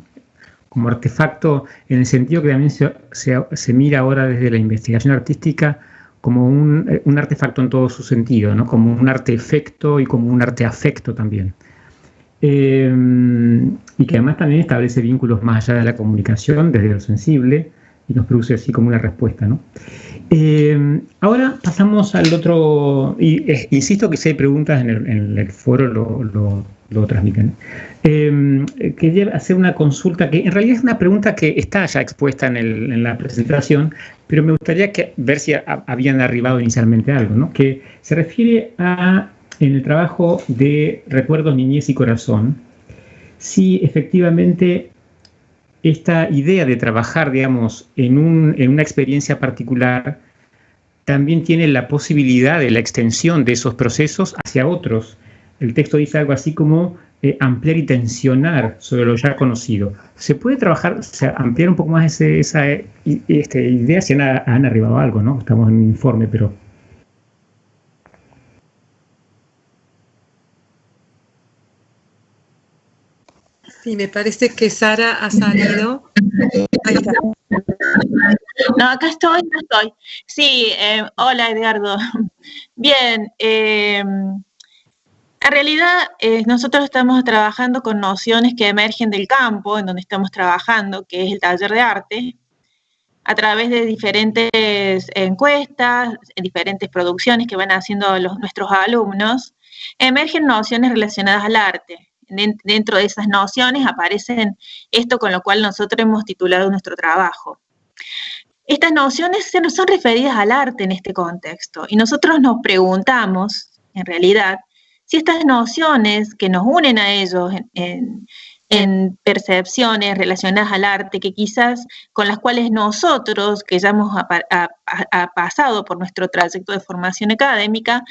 Como artefacto en el sentido que también se mira ahora desde la investigación artística como un artefacto en todo su sentido, ¿no? Como un arte-efecto y como un arte-afecto también. Y que además también establece vínculos más allá de la comunicación, desde lo sensible, y nos produce así como una respuesta, ¿no? Ahora pasamos al otro, y insisto que si hay preguntas en el foro lo transmiten. Quería hacer una consulta que en realidad es una pregunta que está ya expuesta en la presentación, pero me gustaría ver si habían arribado inicialmente algo, ¿no? Que se refiere a, en el trabajo de Recuerdos, Niñez y Corazón, si efectivamente esta idea de trabajar, digamos, en una experiencia particular también tiene la posibilidad de la extensión de esos procesos hacia otros. El texto dice algo así como ampliar y tensionar sobre lo ya conocido. ¿Se puede trabajar, o sea, ampliar un poco más esa idea? Si han arribado algo, ¿no? Estamos en un informe, pero... Sí, me parece que Sara ha salido. Ahí está. No, acá estoy. Sí, hola Edgardo. Bien, en realidad nosotros estamos trabajando con nociones que emergen del campo en donde estamos trabajando, que es el taller de arte, a través de diferentes encuestas, diferentes producciones que van haciendo nuestros alumnos, emergen nociones relacionadas al arte. Dentro de esas nociones aparecen esto con lo cual nosotros hemos titulado nuestro trabajo. Estas nociones son referidas al arte en este contexto y nosotros nos preguntamos, en realidad, si estas nociones que nos unen a ellos en percepciones relacionadas al arte, que quizás con las cuales nosotros, que ya hemos pasado por nuestro trayecto de formación académica,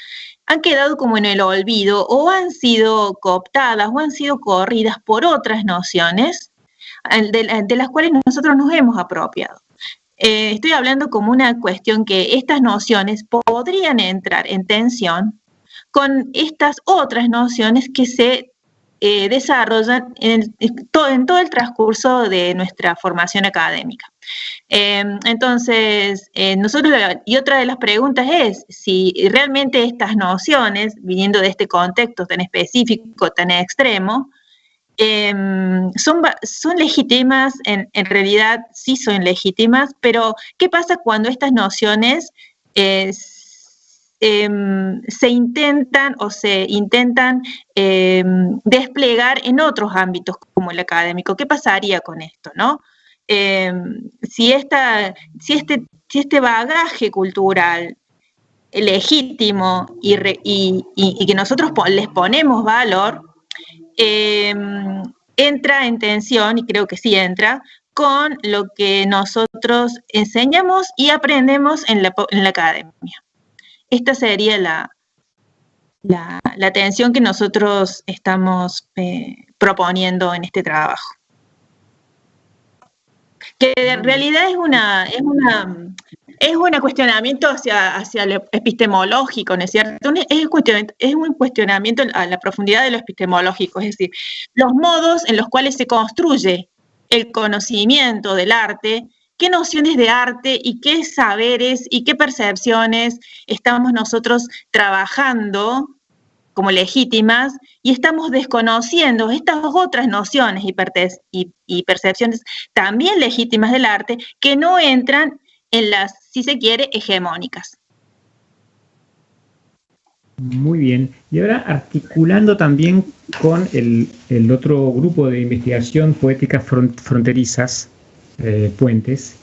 han quedado como en el olvido o han sido cooptadas o han sido corridas por otras nociones de las cuales nosotros nos hemos apropiado. Estoy hablando como una cuestión que estas nociones podrían entrar en tensión con estas otras nociones que se desarrollan en todo el transcurso de nuestra formación académica. Entonces, y otra de las preguntas es si realmente estas nociones, viniendo de este contexto tan específico, tan extremo, son legítimas, en realidad sí son legítimas, pero ¿qué pasa cuando estas nociones se intentan desplegar en otros ámbitos como el académico? ¿Qué pasaría con esto, no? Si este bagaje cultural legítimo y que nosotros les ponemos valor, entra en tensión, y creo que sí entra, con lo que nosotros enseñamos y aprendemos en la academia. Esta sería la tensión que nosotros estamos proponiendo en este trabajo. Que en realidad es un cuestionamiento hacia lo epistemológico, ¿no es cierto? Es un cuestionamiento a la profundidad de lo epistemológico, es decir, los modos en los cuales se construye el conocimiento del arte, qué nociones de arte y qué saberes y qué percepciones estamos nosotros trabajando como legítimas y estamos desconociendo estas otras nociones y percepciones también legítimas del arte que no entran en las, si se quiere, hegemónicas. Muy bien. Y ahora articulando también con el otro grupo de investigación, Poéticas Fronterizas, Puentes,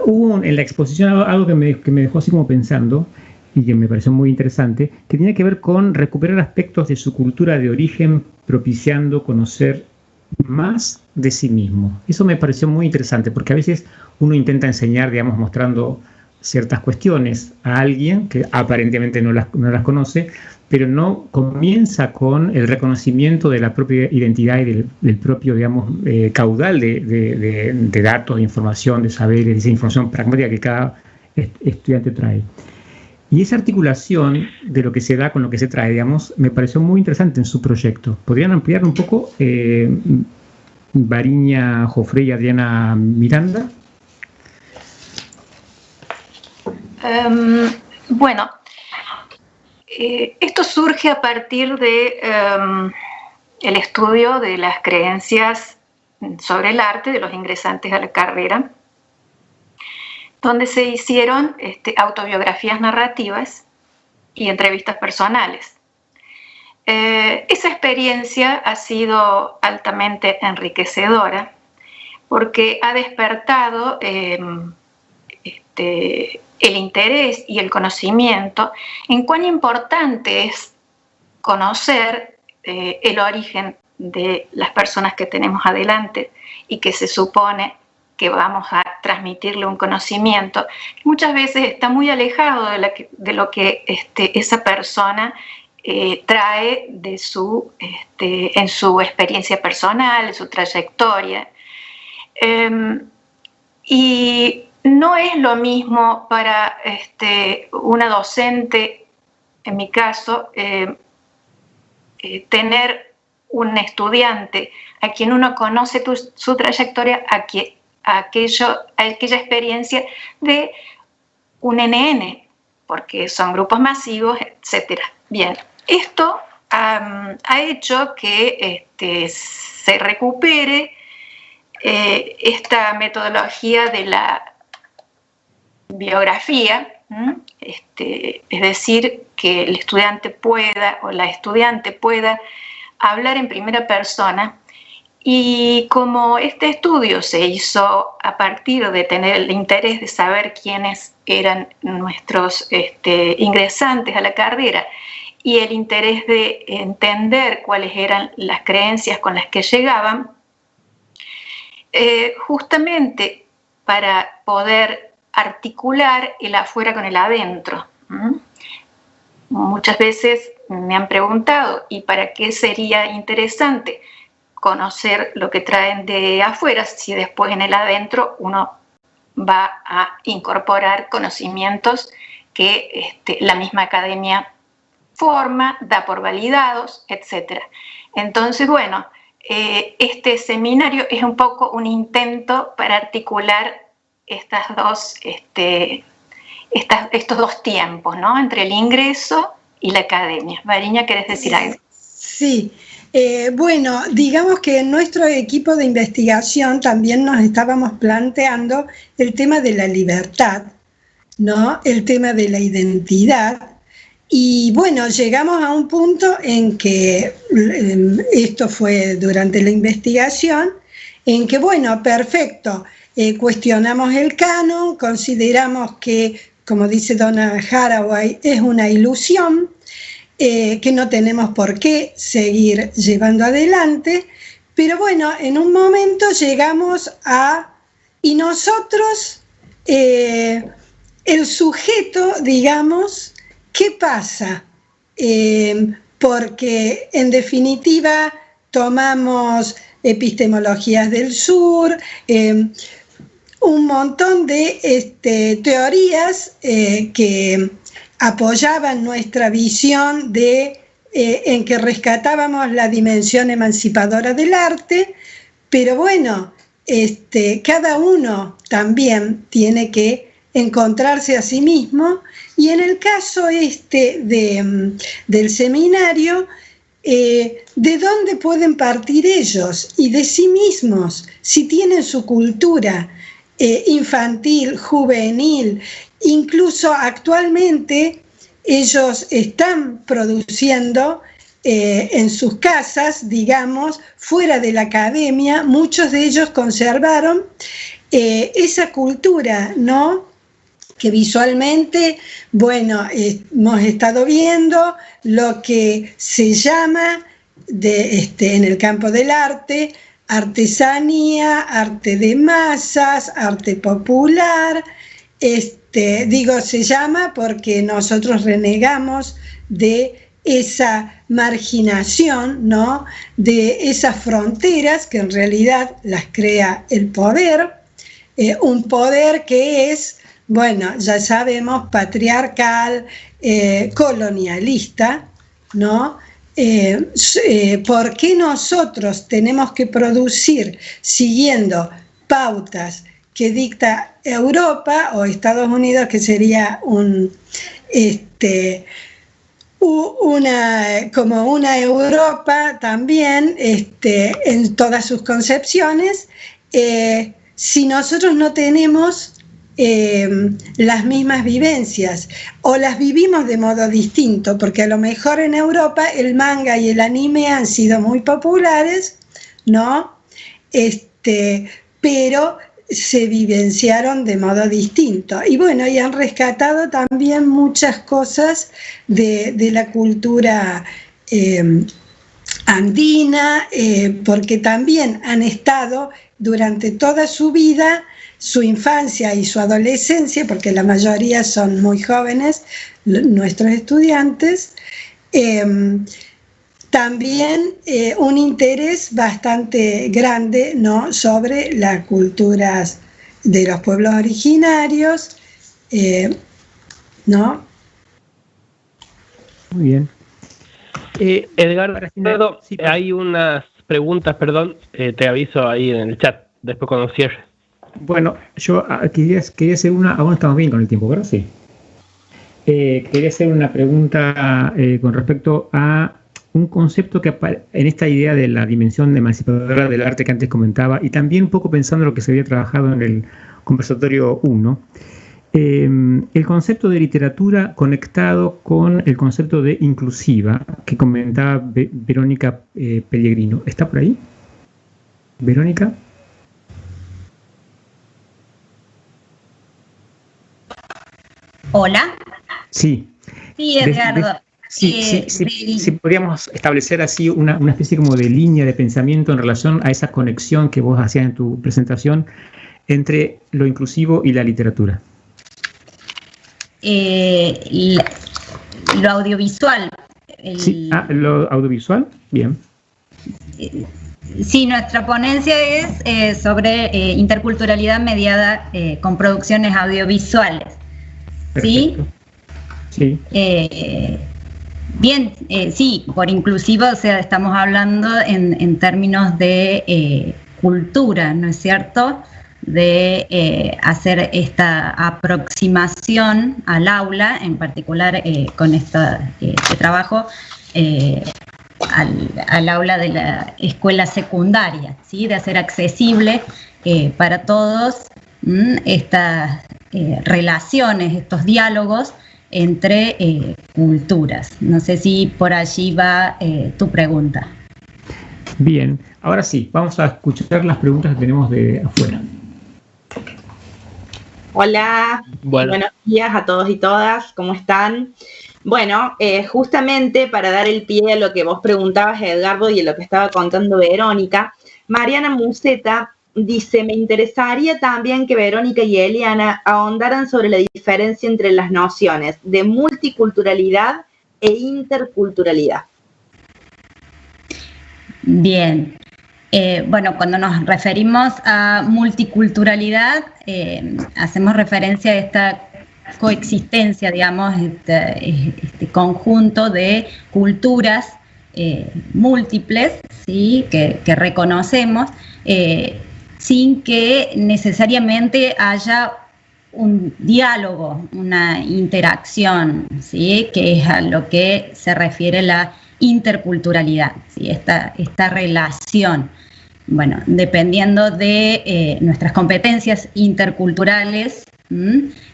hubo en la exposición algo que me dejó así como pensando y que me pareció muy interesante, que tiene que ver con recuperar aspectos de su cultura de origen, propiciando conocer más de sí mismo. Eso me pareció muy interesante, porque a veces uno intenta enseñar, digamos, mostrando ciertas cuestiones a alguien que aparentemente no las conoce, pero no comienza con el reconocimiento de la propia identidad y del propio, digamos, caudal de datos, de información, de saberes, de esa información pragmática que cada estudiante trae. Y esa articulación de lo que se da con lo que se trae, digamos, me pareció muy interesante en su proyecto. ¿Podrían ampliar un poco, Variña Jofré y Adriana Miranda? Bueno, esto surge a partir de el estudio de las creencias sobre el arte de los ingresantes a la carrera, donde se hicieron autobiografías narrativas y entrevistas personales. Esa experiencia ha sido altamente enriquecedora porque ha despertado el interés y el conocimiento en cuán importante es conocer el origen de las personas que tenemos adelante y que se supone que vamos a transmitirle un conocimiento, muchas veces está muy alejado de lo que esa persona trae de en su experiencia personal, en su trayectoria. Y no es lo mismo para una docente, en mi caso, tener un estudiante a quien uno conoce su trayectoria, aquella experiencia de un NN, porque son grupos masivos, etc. Bien, esto ha hecho que se recupere esta metodología de la biografía, es decir, que el estudiante pueda o la estudiante pueda hablar en primera persona. Y como este estudio se hizo a partir de tener el interés de saber quiénes eran nuestros ingresantes a la carrera y el interés de entender cuáles eran las creencias con las que llegaban, justamente para poder articular el afuera con el adentro. Muchas veces me han preguntado, ¿y para qué sería interesante conocer lo que traen de afuera si después en el adentro uno va a incorporar conocimientos que la misma academia forma, da por validados, etc.? Entonces, bueno, este seminario es un poco un intento para articular estos dos tiempos, ¿no? Entre el ingreso y la academia. Variña, ¿querés decir algo? Sí. Bueno, digamos que en nuestro equipo de investigación también nos estábamos planteando el tema de la libertad, ¿no? El tema de la identidad. Y bueno, llegamos a un punto en que, esto fue durante la investigación, en que, bueno, perfecto, cuestionamos el canon, consideramos que, como dice Donna Haraway, es una ilusión, que no tenemos por qué seguir llevando adelante, pero bueno, en un momento llegamos y nosotros, el sujeto, digamos, ¿qué pasa? Porque en definitiva tomamos epistemologías del sur, un montón de teorías que apoyaban nuestra visión en que rescatábamos la dimensión emancipadora del arte, pero bueno, cada uno también tiene que encontrarse a sí mismo, y en el caso del seminario, ¿de dónde pueden partir ellos? Y de sí mismos, si tienen su cultura infantil, juvenil. Incluso actualmente ellos están produciendo en sus casas, digamos, fuera de la academia. Muchos de ellos conservaron esa cultura, ¿no? Que visualmente, bueno, hemos estado viendo lo que se llama en el campo del arte, artesanía, arte de masas, arte popular. Se llama porque nosotros renegamos de esa marginación, ¿no? De esas fronteras que en realidad las crea el poder, un poder que es, bueno, ya sabemos, patriarcal, colonialista, ¿no? ¿Por qué nosotros tenemos que producir siguiendo pautas que dicta Europa o Estados Unidos, que sería como una Europa también en todas sus concepciones, si nosotros no tenemos las mismas vivencias o las vivimos de modo distinto? Porque a lo mejor en Europa el manga y el anime han sido muy populares, ¿no? Pero se vivenciaron de modo distinto. Y bueno, y han rescatado también muchas cosas de la cultura andina, porque también han estado durante toda su vida, su infancia y su adolescencia, porque la mayoría son muy jóvenes, nuestros estudiantes, También un interés bastante grande, ¿no?, sobre las culturas de los pueblos originarios, ¿no? Muy bien. Edgar, hay unas preguntas, perdón, te aviso ahí en el chat, después cuando cierre. Bueno, yo quería hacer una, aún estamos bien con el tiempo, ¿verdad? Sí. Quería hacer una pregunta con respecto a un concepto que en esta idea de la dimensión emancipadora del arte que antes comentaba, y también un poco pensando en lo que se había trabajado en el conversatorio 1, el concepto de literatura conectado con el concepto de inclusiva que comentaba Verónica Pellegrino. ¿Está por ahí? ¿Verónica? Hola. Sí. Sí, Edgardo. Sí, podríamos establecer así una especie como de línea de pensamiento en relación a esa conexión que vos hacías en tu presentación entre lo inclusivo y la literatura. Lo audiovisual. Lo audiovisual, bien. Sí, nuestra ponencia es sobre interculturalidad mediada con producciones audiovisuales. Perfecto. ¿Sí? Bien, sí, por inclusivo, o sea, estamos hablando en términos de cultura, ¿no es cierto?, de hacer esta aproximación al aula, en particular con este trabajo, al aula de la escuela secundaria, ¿sí?, de hacer accesible para todos estas relaciones, estos diálogos entre culturas. No sé si por allí va tu pregunta. Bien, ahora sí, vamos a escuchar las preguntas que tenemos de afuera. Hola, buenos días a todos y todas, ¿cómo están? Bueno, justamente para dar el pie a lo que vos preguntabas, Edgardo, y a lo que estaba contando Verónica, Mariana Museta dice, me interesaría también que Verónica y Eliana ahondaran sobre la diferencia entre las nociones de multiculturalidad e interculturalidad. Bien. Bueno, cuando nos referimos a multiculturalidad, hacemos referencia a esta coexistencia, digamos, este conjunto de culturas múltiples, ¿sí?, que reconocemos, sin que necesariamente haya un diálogo, una interacción, ¿sí?, que es a lo que se refiere la interculturalidad, ¿sí?, esta relación. Bueno, dependiendo de nuestras competencias interculturales,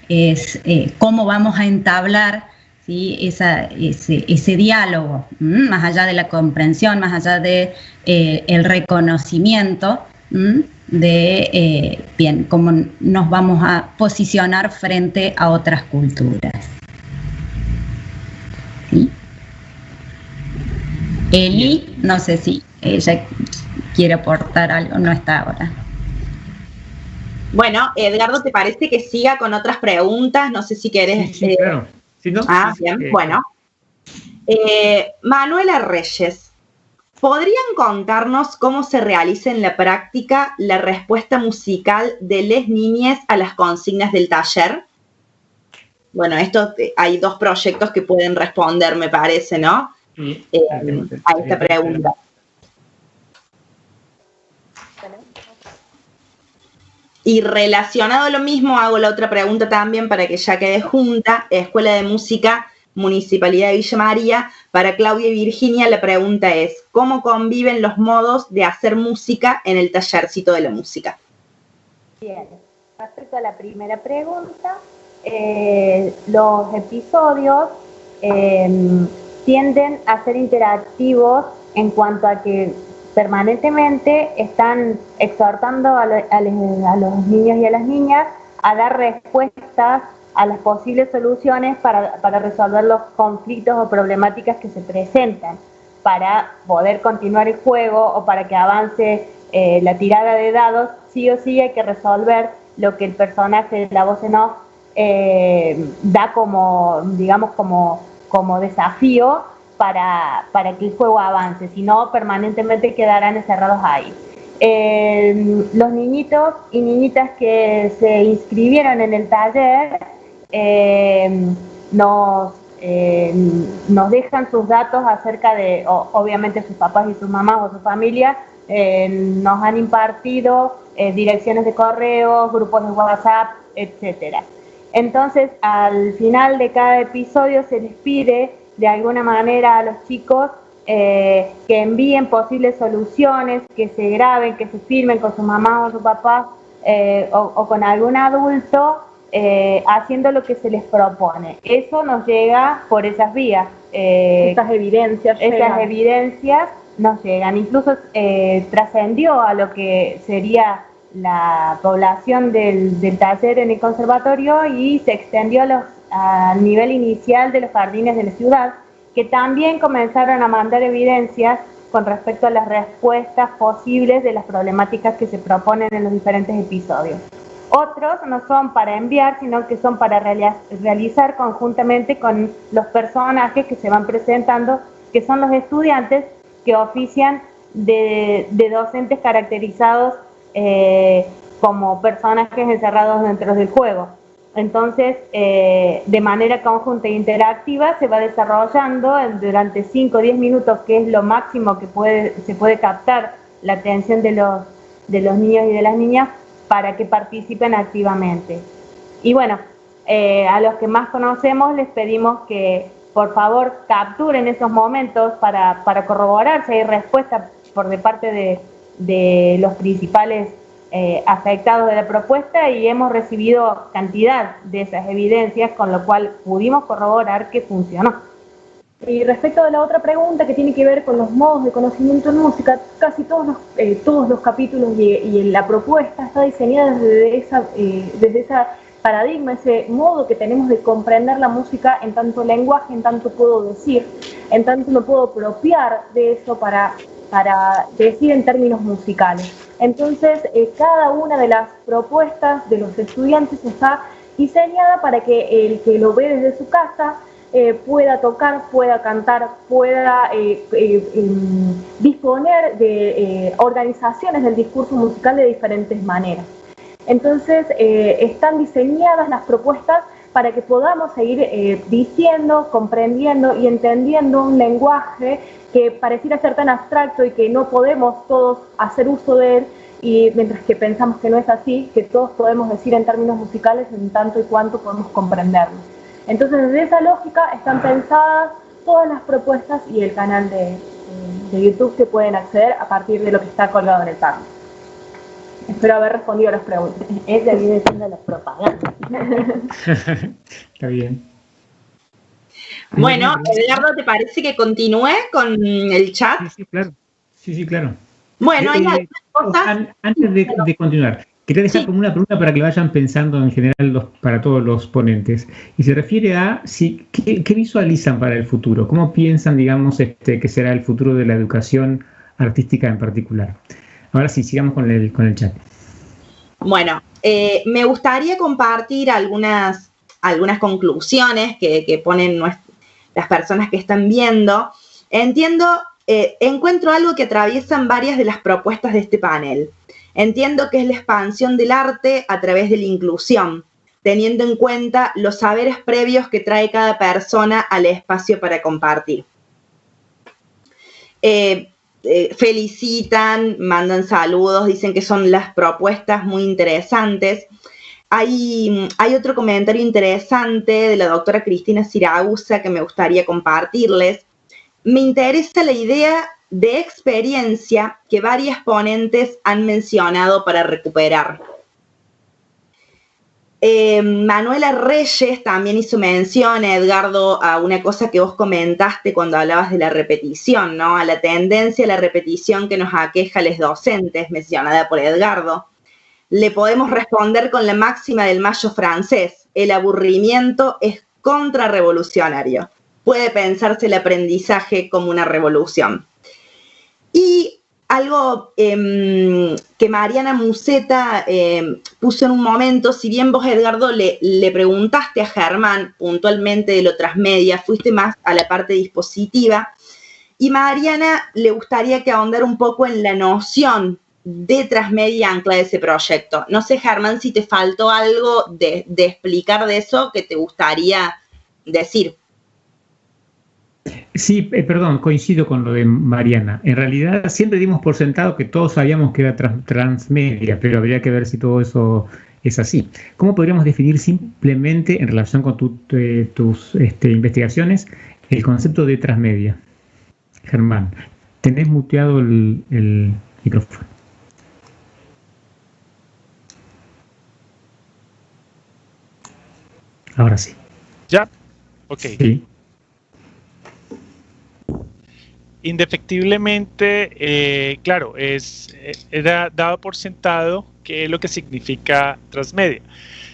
es cómo vamos a entablar, ¿sí?, ese diálogo, más allá de la comprensión, más allá de el reconocimiento de bien, cómo nos vamos a posicionar frente a otras culturas. ¿Sí? Eli, no sé si ella quiere aportar algo, no está ahora. Bueno, Edgardo, ¿te parece que siga con otras preguntas? No sé si querés... Sí, claro. ¿Sí, no? Bien, bueno. Manuela Reyes, ¿podrían contarnos cómo se realiza en la práctica la respuesta musical de les niñes a las consignas del taller? Bueno, hay dos proyectos que pueden responder, me parece, ¿no? A esta pregunta. Y relacionado a lo mismo, hago la otra pregunta también para que ya quede junta. Escuela de Música, Municipalidad de Villa María. Para Claudia y Virginia la pregunta es, ¿cómo conviven los modos de hacer música en el tallercito de la música? Bien, respecto a la primera pregunta, los episodios tienden a ser interactivos en cuanto a que permanentemente están exhortando a los niños y a las niñas a dar respuestas a las posibles soluciones para resolver los conflictos o problemáticas que se presentan, para poder continuar el juego o para que avance la tirada de dados. Sí o sí hay que resolver lo que el personaje de la voz en off da como, digamos, como desafío, para que el juego avance, si no permanentemente quedarán encerrados ahí. Los niñitos y niñitas que se inscribieron en el taller nos dejan sus datos acerca de, obviamente sus papás y sus mamás o su familia, nos han impartido direcciones de correo, grupos de WhatsApp, etcétera. Entonces, al final de cada episodio se les pide de alguna manera a los chicos que envíen posibles soluciones, que se graben, que se filmen con su mamá o su papá o con algún adulto haciendo lo que se les propone. Eso nos llega por esas vías. Estas evidencias nos llegan. Incluso trascendió a lo que sería la población del taller en el conservatorio y se extendió al nivel inicial de los jardines de la ciudad, que también comenzaron a mandar evidencias con respecto a las respuestas posibles de las problemáticas que se proponen en los diferentes episodios. Otros no son para enviar, sino que son para realizar conjuntamente con los personajes que se van presentando, que son los estudiantes que ofician de docentes caracterizados como personajes encerrados dentro del juego. Entonces, de manera conjunta e interactiva se va desarrollando durante 5 o 10 minutos, que es lo máximo que se puede captar la atención de los niños y de las niñas para que participen activamente. Y bueno, a los que más conocemos les pedimos que por favor capturen esos momentos para corroborar si hay respuesta por de parte de los principales afectados de la propuesta, y hemos recibido cantidad de esas evidencias, con lo cual pudimos corroborar que funcionó. Y respecto a la otra pregunta que tiene que ver con los modos de conocimiento en música, casi todos los capítulos y la propuesta está diseñada desde ese paradigma, ese modo que tenemos de comprender la música en tanto lenguaje, en tanto puedo decir, en tanto me puedo apropiar de eso para decir en términos musicales. Entonces, cada una de las propuestas de los estudiantes está diseñada para que el que lo ve desde su casa pueda tocar, pueda cantar, pueda disponer de organizaciones del discurso musical de diferentes maneras. Entonces, están diseñadas las propuestas para que podamos seguir diciendo, comprendiendo y entendiendo un lenguaje que pareciera ser tan abstracto y que no podemos todos hacer uso de él, y mientras que pensamos que no es así, que todos podemos decir en términos musicales en tanto y cuanto podemos comprenderlo. Entonces, desde esa lógica están pensadas todas las propuestas y el canal de YouTube que pueden acceder a partir de lo que está colgado en el tablet. Espero haber respondido a las preguntas. Esa viene siendo la propaganda. Está bien. Bueno, Edgardo, ¿te parece que continúe con el chat? Sí, claro. Bueno, hay algunas cosas. Antes de continuar, quería dejar como una pregunta para que vayan pensando en general para todos los ponentes. Y se refiere a ¿qué visualizan para el futuro? ¿Cómo piensan, digamos, que será el futuro de la educación artística en particular? Ahora sí, sigamos con el chat. Bueno, me gustaría compartir algunas conclusiones que ponen las personas que están viendo. Encuentro algo que atraviesan varias de las propuestas de este panel. Entiendo que es la expansión del arte a través de la inclusión, teniendo en cuenta los saberes previos que trae cada persona al espacio para compartir. Felicitan, mandan saludos, dicen que son las propuestas muy interesantes. Hay otro comentario interesante de la doctora Cristina Siragusa que me gustaría compartirles. Me interesa la idea de experiencia que varias ponentes han mencionado para recuperar. Manuela Reyes también hizo mención, Edgardo, a una cosa que vos comentaste cuando hablabas de la repetición, ¿no? A la tendencia a la repetición que nos aqueja a los docentes, mencionada por Edgardo. Le podemos responder con la máxima del mayo francés: el aburrimiento es contrarrevolucionario. Puede pensarse el aprendizaje como una revolución. Y algo que Mariana Museta puso en un momento, si bien vos, Edgardo, le preguntaste a Germán puntualmente de lo transmedia, fuiste más a la parte dispositiva, y Mariana le gustaría que ahondara un poco en la noción de transmedia ancla de ese proyecto. No sé, Germán, si te faltó algo de explicar de eso que te gustaría decir. Sí, perdón, coincido con lo de Mariana. En realidad siempre dimos por sentado que todos sabíamos que era transmedia, pero habría que ver si todo eso es así. ¿Cómo podríamos definir simplemente, en relación con tus investigaciones, el concepto de transmedia? Germán, tenés muteado el micrófono. Ahora sí. ¿Ya? Ok. Sí. Indefectiblemente, claro, era dado por sentado qué es lo que significa transmedia.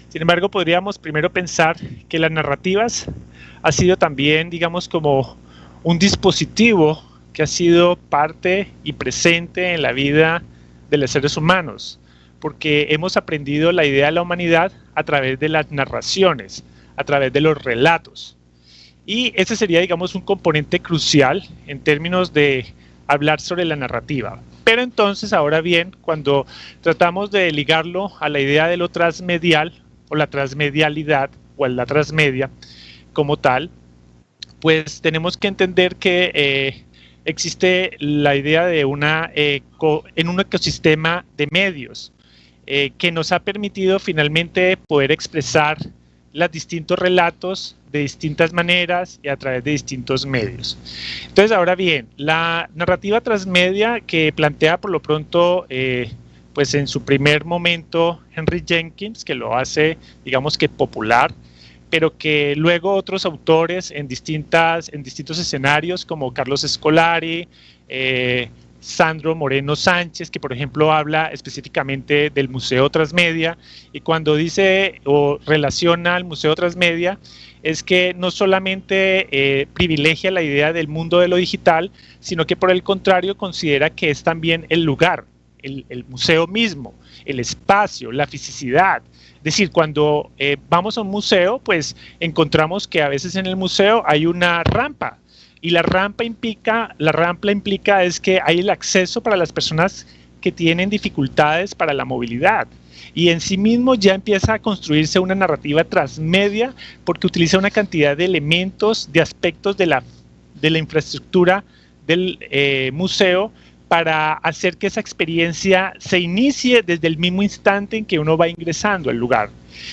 Sin embargo, podríamos primero pensar que las narrativas ha sido también, digamos, como un dispositivo que ha sido parte y presente en la vida de los seres humanos, porque hemos aprendido la idea de la humanidad a través de las narraciones, a través de los relatos. Y ese sería, digamos, un componente crucial en términos de hablar sobre la narrativa. Pero entonces, ahora bien, cuando tratamos de ligarlo a la idea de lo transmedial, o la transmedialidad, o a la transmedia como tal, pues tenemos que entender que existe la idea de en un ecosistema de medios que nos ha permitido finalmente poder expresar los distintos relatos de distintas maneras y a través de distintos medios. Entonces, ahora bien, la narrativa transmedia que plantea por lo pronto, pues en su primer momento Henry Jenkins, que lo hace, digamos que popular, pero que luego otros autores en distintos escenarios como Carlos Scolari, Sandro Moreno Sánchez, que por ejemplo habla específicamente del Museo Transmedia, y cuando dice o relaciona al Museo Transmedia, es que no solamente privilegia la idea del mundo de lo digital, sino que por el contrario considera que es también el lugar, el museo mismo, el espacio, la fisicidad. Es decir, cuando vamos a un museo, pues encontramos que a veces en el museo hay una rampa, y la rampa implica es que hay el acceso para las personas que tienen dificultades para la movilidad. Y en sí mismo ya empieza a construirse una narrativa transmedia porque utiliza una cantidad de elementos, de aspectos de la infraestructura del museo para hacer que esa experiencia se inicie desde el mismo instante en que uno va ingresando al lugar.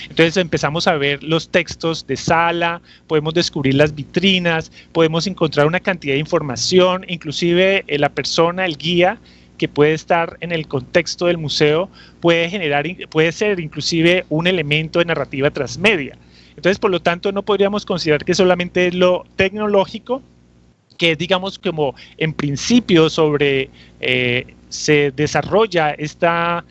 Entonces empezamos a ver los textos de sala, podemos descubrir las vitrinas, podemos encontrar una cantidad de información, inclusive la persona, el guía, que puede estar en el contexto del museo, puede ser inclusive un elemento de narrativa transmedia. Entonces, por lo tanto, no podríamos considerar que solamente es lo tecnológico, que digamos como en principio se desarrolla esta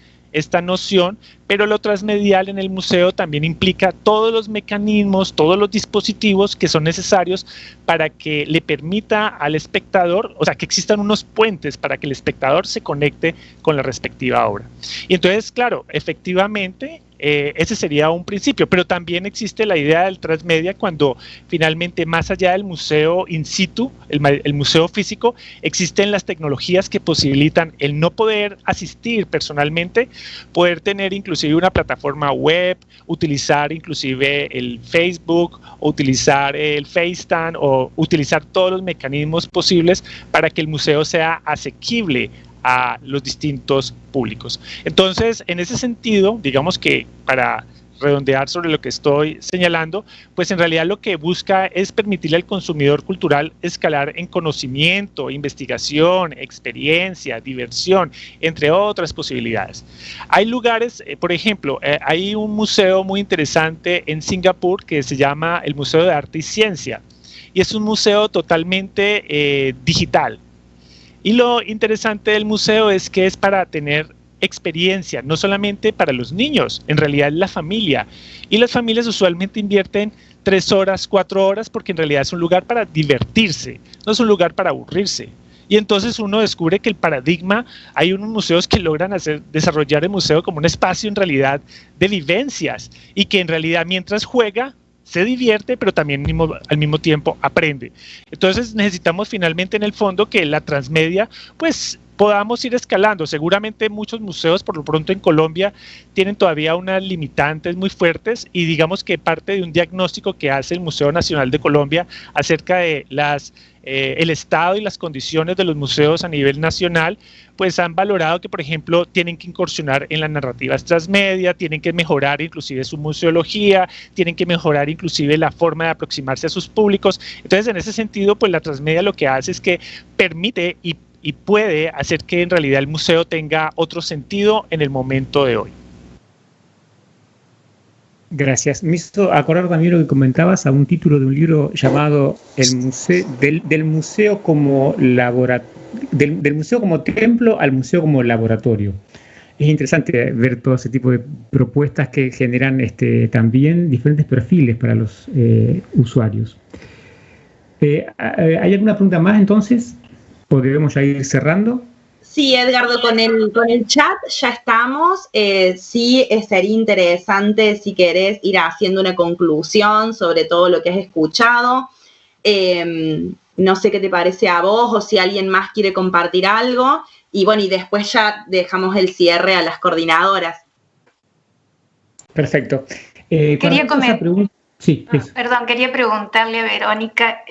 noción, pero lo transmedial en el museo también implica todos los mecanismos, todos los dispositivos que son necesarios para que le permita al espectador, o sea, que existan unos puentes para que el espectador se conecte con la respectiva obra. Y entonces, claro, efectivamente, ese sería un principio, pero también existe la idea del transmedia cuando finalmente más allá del museo in situ, el museo físico, existen las tecnologías que posibilitan el no poder asistir personalmente, poder tener inclusive una plataforma web, utilizar inclusive el Facebook, o utilizar el FaceTime, o utilizar todos los mecanismos posibles para que el museo sea asequible a los distintos públicos. Entonces, en ese sentido, digamos que para redondear sobre lo que estoy señalando, pues en realidad lo que busca es permitirle al consumidor cultural escalar en conocimiento, investigación, experiencia, diversión, entre otras posibilidades. Hay lugares, por ejemplo, hay un museo muy interesante en Singapur que se llama el Museo de Arte y Ciencia, y es un museo totalmente digital. Y lo interesante del museo es que es para tener experiencia, no solamente para los niños, en realidad es la familia. Y las familias usualmente invierten 3 horas, 4 horas, porque en realidad es un lugar para divertirse, no es un lugar para aburrirse. y entonces uno descubre que el paradigma, hay unos museos que logran desarrollar el museo como un espacio en realidad de vivencias, y que en realidad mientras juega, se divierte, pero también al mismo tiempo aprende. Entonces necesitamos finalmente en el fondo que la transmedia pues podamos ir escalando. Seguramente muchos museos, por lo pronto en Colombia, tienen todavía unas limitantes muy fuertes, y digamos que parte de un diagnóstico que hace el Museo Nacional de Colombia acerca de el estado y las condiciones de los museos a nivel nacional, pues han valorado que, por ejemplo, tienen que incursionar en las narrativas transmedia, tienen que mejorar inclusive su museología, tienen que mejorar inclusive la forma de aproximarse a sus públicos. Entonces, en ese sentido, pues la transmedia lo que hace es que permite y puede hacer que en realidad el museo tenga otro sentido en el momento de hoy. Gracias. Me hizo acordar también lo que comentabas a un título de un libro llamado El museo, del museo como del museo como templo al museo como laboratorio. Es interesante ver todo ese tipo de propuestas que generan también diferentes perfiles para los usuarios. ¿Hay alguna pregunta más entonces? ¿Podríamos ya ir cerrando? Sí, Edgardo, con el chat ya estamos. Sí, sería interesante si querés ir haciendo una conclusión sobre todo lo que has escuchado. No sé qué te parece a vos, o si alguien más quiere compartir algo. Y bueno, y después ya dejamos el cierre a las coordinadoras. Perfecto. Quería comentar. Sí, perdón, quería preguntarle a Verónica,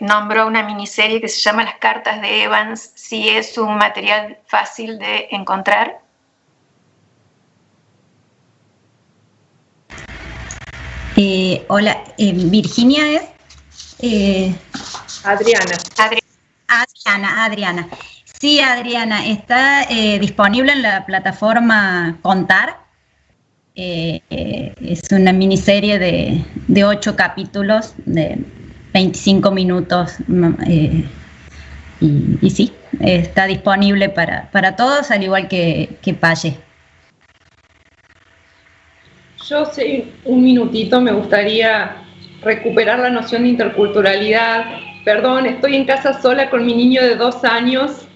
nombró una miniserie que se llama Las cartas de Evans, si es un material fácil de encontrar. Hola, Virginia es... Adriana. Adriana. Sí, Adriana, está disponible en la plataforma Contar. Es una miniserie de 8 capítulos de 25 minutos y sí, está disponible para todos, al igual que Paye. Yo sí, un minutito, me gustaría recuperar la noción de interculturalidad. Perdón, estoy en casa sola con mi niño de 2 años.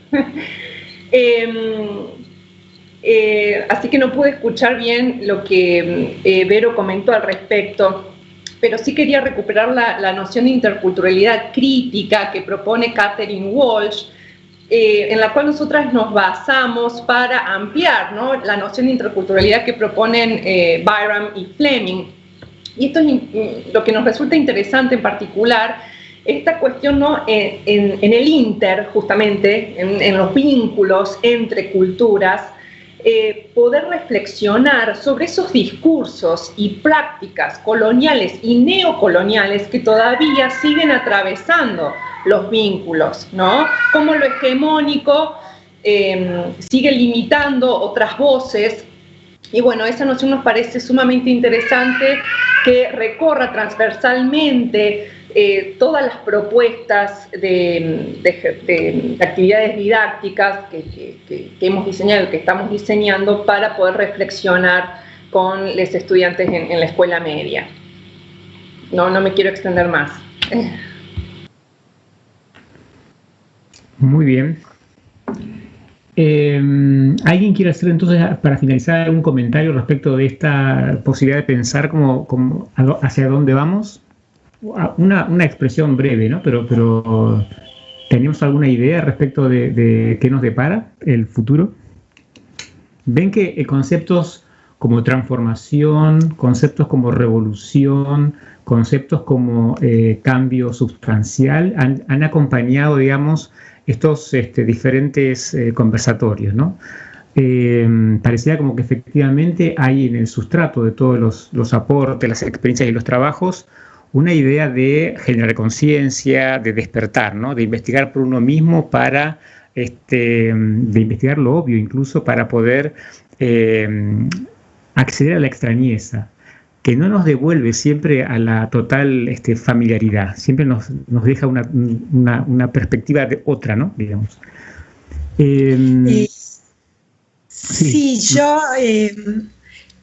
Así que no pude escuchar bien lo que Vero comentó al respecto, pero sí quería recuperar la noción de interculturalidad crítica que propone Catherine Walsh, en la cual nosotras nos basamos para ampliar, ¿no?, la noción de interculturalidad que proponen Byram y Fleming. Y esto es lo que nos resulta interesante en particular, esta cuestión, ¿no?, en el justamente, en los vínculos entre culturas, poder reflexionar sobre esos discursos y prácticas coloniales y neocoloniales que todavía siguen atravesando los vínculos, ¿no? Cómo lo hegemónico sigue limitando otras voces. Y bueno, esa noción nos parece sumamente interesante, que recorra transversalmente todas las propuestas de actividades didácticas que hemos diseñado, que estamos diseñando para poder reflexionar con los estudiantes en la escuela media. No me quiero extender más. Muy bien. ¿Alguien quiere hacer entonces, para finalizar, algún comentario respecto de esta posibilidad de pensar como hacia dónde vamos? Una expresión breve, ¿no? Pero ¿tenemos alguna idea respecto de qué nos depara el futuro? ¿Ven que conceptos como transformación, conceptos como revolución, conceptos como cambio sustancial han acompañado, digamos, estos diferentes conversatorios, ¿no? Parecía como que efectivamente hay en el sustrato de todos los aportes, las experiencias y los trabajos una idea de generar conciencia, de despertar, ¿no?, de investigar por uno mismo para, de investigar lo obvio incluso para poder acceder a la extrañeza, que no nos devuelve siempre a la total familiaridad, siempre nos deja una perspectiva de otra, ¿no?, digamos. Sí, yo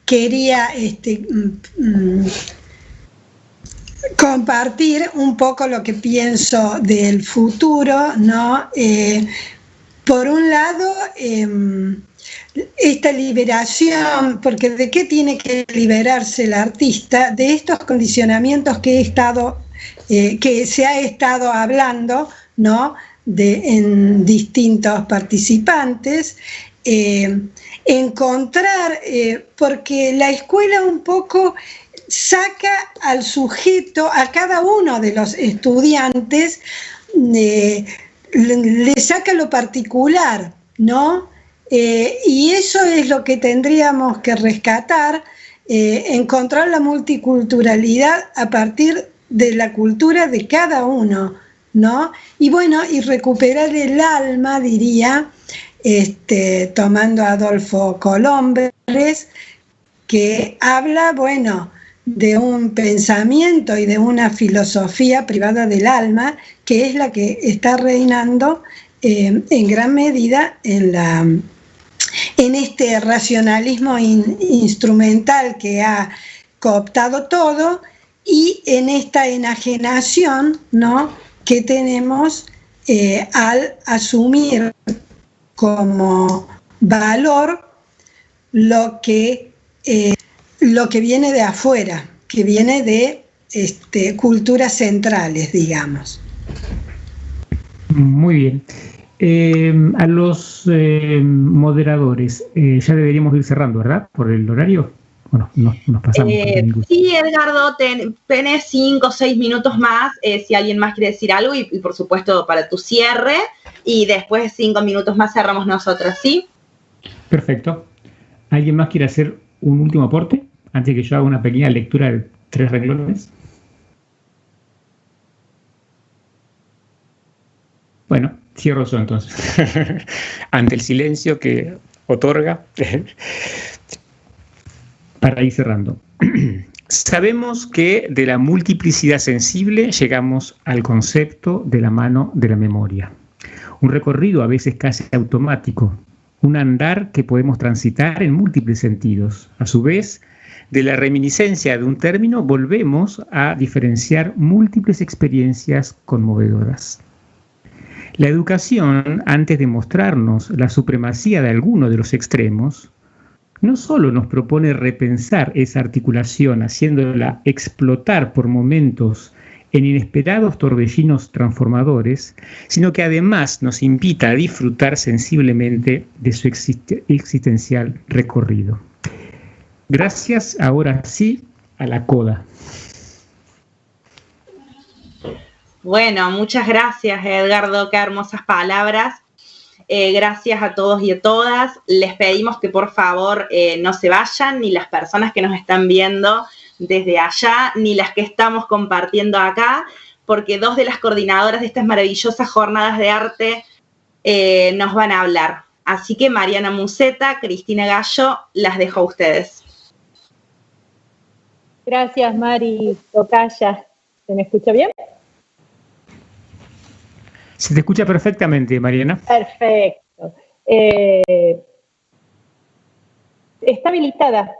quería compartir un poco lo que pienso del futuro, ¿no? Por un lado, esta liberación, porque ¿de qué tiene que liberarse el artista? De estos condicionamientos que se ha estado hablando, ¿no? En distintos participantes, encontrar, porque la escuela un poco saca al sujeto, a cada uno de los estudiantes, le saca lo particular, ¿no? Y eso es lo que tendríamos que rescatar, encontrar la multiculturalidad a partir de la cultura de cada uno, ¿no? Y bueno, y recuperar el alma, diría, tomando a Adolfo Colombres, que habla, bueno, de un pensamiento y de una filosofía privada del alma, que es la que está reinando en gran medida en este racionalismo instrumental que ha cooptado todo, y en esta enajenación, ¿no?, que tenemos al asumir como valor lo que viene de afuera, que viene de culturas centrales, digamos. Muy bien. A los moderadores, ya deberíamos ir cerrando, ¿verdad? Por el horario. Bueno, nos pasamos. Sí, Edgardo, tenés 5 o 6 minutos más, si alguien más quiere decir algo, y por supuesto para tu cierre, y después 5 minutos más cerramos nosotros, ¿sí? Perfecto. ¿Alguien más quiere hacer un último aporte antes de que yo haga una pequeña lectura de 3 renglones? Bueno, cierro yo entonces. Ante el silencio que otorga. Para ir cerrando. Sabemos que de la multiplicidad sensible llegamos al concepto de la mano de la memoria. Un recorrido a veces casi automático, un andar que podemos transitar en múltiples sentidos. A su vez, de la reminiscencia de un término volvemos a diferenciar múltiples experiencias conmovedoras. La educación, antes de mostrarnos la supremacía de alguno de los extremos, no solo nos propone repensar esa articulación, haciéndola explotar por momentos en inesperados torbellinos transformadores, sino que además nos invita a disfrutar sensiblemente de su existencial recorrido. Gracias, ahora sí, a la coda. Bueno, muchas gracias, Edgardo, qué hermosas palabras. Gracias a todos y a todas. Les pedimos que por favor no se vayan, ni las personas que nos están viendo desde allá, ni las que estamos compartiendo acá, porque 2 de las coordinadoras de estas maravillosas jornadas de arte nos van a hablar. Así que Mariana Museta, Cristina Gallo, las dejo a ustedes. Gracias, Mari Tocaya. ¿Se me escucha bien? Se te escucha perfectamente, Mariana. Perfecto. Está habilitada.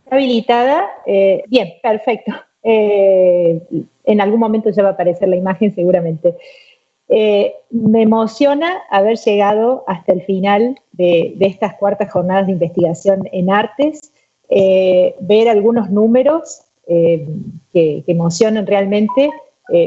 Está habilitada. Bien, perfecto. En algún momento ya va a aparecer la imagen seguramente. Me emociona haber llegado hasta el final de estas 4ª jornadas de investigación en artes, ver algunos números que emocionan realmente,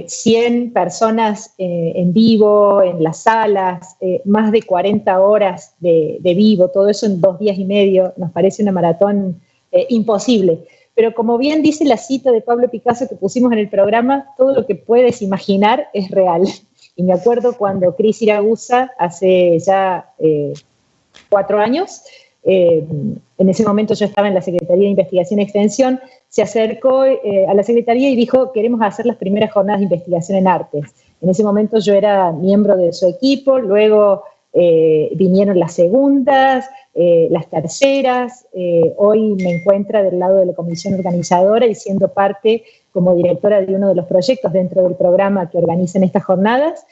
100 personas en vivo, en las salas, más de 40 horas de vivo, todo eso en 2 días y medio, nos parece una maratón imposible. Pero como bien dice la cita de Pablo Picasso que pusimos en el programa, todo lo que puedes imaginar es real. Y me acuerdo cuando Cris Iragusa, hace ya 4 años, en ese momento yo estaba en la Secretaría de Investigación y Extensión, se acercó a la Secretaría y dijo, queremos hacer las primeras jornadas de investigación en artes. En ese momento yo era miembro de su equipo, luego vinieron las segundas, las terceras, hoy me encuentra del lado de la comisión organizadora y siendo parte como directora de uno de los proyectos dentro del programa que organizan estas jornadas,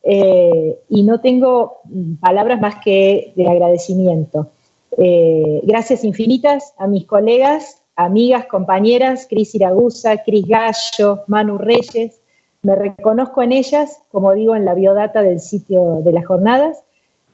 y no tengo palabras más que de agradecimiento. Gracias infinitas a mis colegas amigas, compañeras, Cris Iragusa, Cris Gallo, Manu Reyes. Me reconozco en ellas, como digo en la biodata del sitio de las jornadas,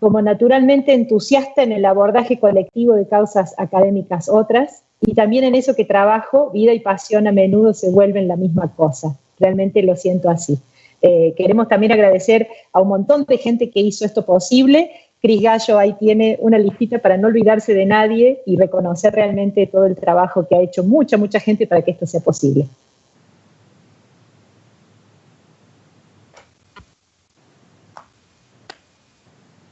como naturalmente entusiasta en el abordaje colectivo de causas académicas otras, y también en eso que trabajo, vida y pasión a menudo se vuelven la misma cosa. Realmente lo siento así. Queremos también agradecer a un montón de gente que hizo esto posible. Cris Gallo ahí tiene una listita para no olvidarse de nadie y reconocer realmente todo el trabajo que ha hecho mucha gente para que esto sea posible.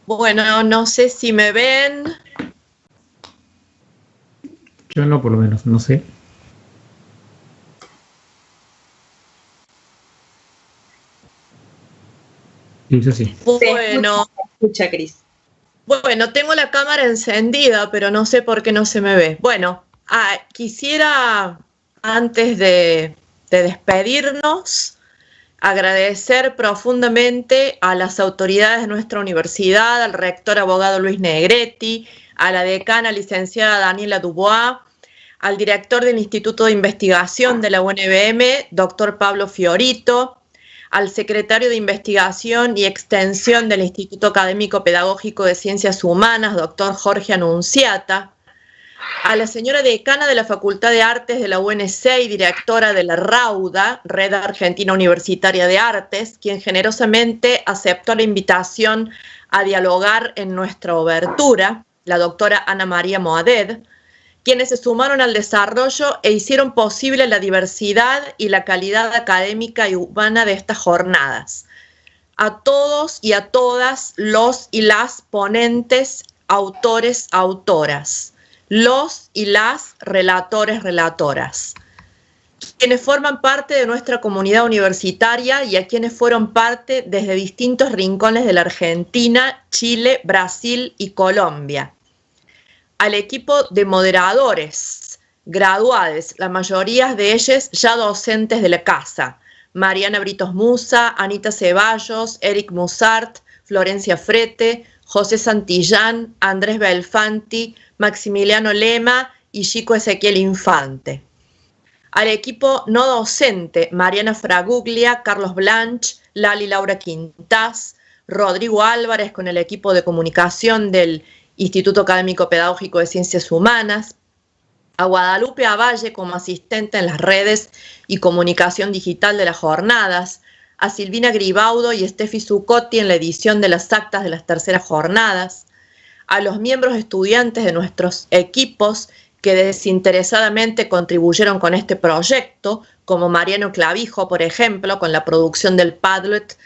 Bueno, no sé si me ven. Yo no, por lo menos, no sé. Eso sí. Bueno, escucha, Cris. Bueno, tengo la cámara encendida, pero no sé por qué no se me ve. Bueno, quisiera, antes de despedirnos, agradecer profundamente a las autoridades de nuestra universidad, al rector abogado Luis Negretti, a la decana licenciada Daniela Dubois, al director del Instituto de Investigación de la UNBM, doctor Pablo Fiorito, al secretario de Investigación y Extensión del Instituto Académico Pedagógico de Ciencias Humanas, doctor Jorge Anunciata, a la señora decana de la Facultad de Artes de la UNC y directora de la RAUDA, Red Argentina Universitaria de Artes, quien generosamente aceptó la invitación a dialogar en nuestra obertura, la doctora Ana María Moaded, quienes se sumaron al desarrollo e hicieron posible la diversidad y la calidad académica y humana de estas jornadas. A todos y a todas los y las ponentes, autores, autoras, los y las relatores, relatoras, quienes forman parte de nuestra comunidad universitaria y a quienes fueron parte desde distintos rincones de la Argentina, Chile, Brasil y Colombia. Al equipo de moderadores, graduados, la mayoría de ellos ya docentes de la casa, Mariana Britos Musa, Anita Ceballos, Eric Musart, Florencia Frete, José Santillán, Andrés Belfanti, Maximiliano Lema y Chico Ezequiel Infante. Al equipo no docente, Mariana Fraguglia, Carlos Blanch, Lali Laura Quintás, Rodrigo Álvarez con el equipo de comunicación del Instituto Académico Pedagógico de Ciencias Humanas, a Guadalupe Avalle como asistente en las redes y comunicación digital de las jornadas, a Silvina Gribaudo y Steffi Zuccotti en la edición de las actas de las terceras jornadas, a los miembros estudiantes de nuestros equipos que desinteresadamente contribuyeron con este proyecto, como Mariano Clavijo, por ejemplo, con la producción del Padlet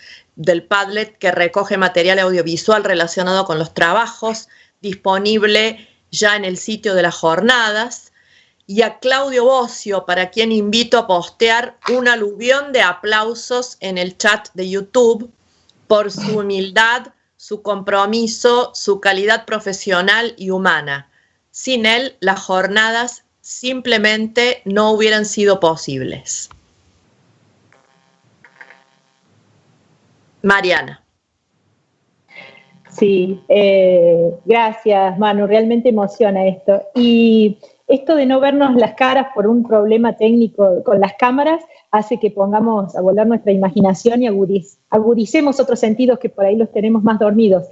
que recoge material audiovisual relacionado con los trabajos, disponible ya en el sitio de las jornadas, y a Claudio Bocio, para quien invito a postear un aluvión de aplausos en el chat de YouTube por su humildad, su compromiso, su calidad profesional y humana. Sin él, las jornadas simplemente no hubieran sido posibles. Mariana. Sí, gracias, Manu, realmente emociona esto. Y esto de no vernos las caras por un problema técnico con las cámaras hace que pongamos a volar nuestra imaginación y agudicemos otros sentidos que por ahí los tenemos más dormidos.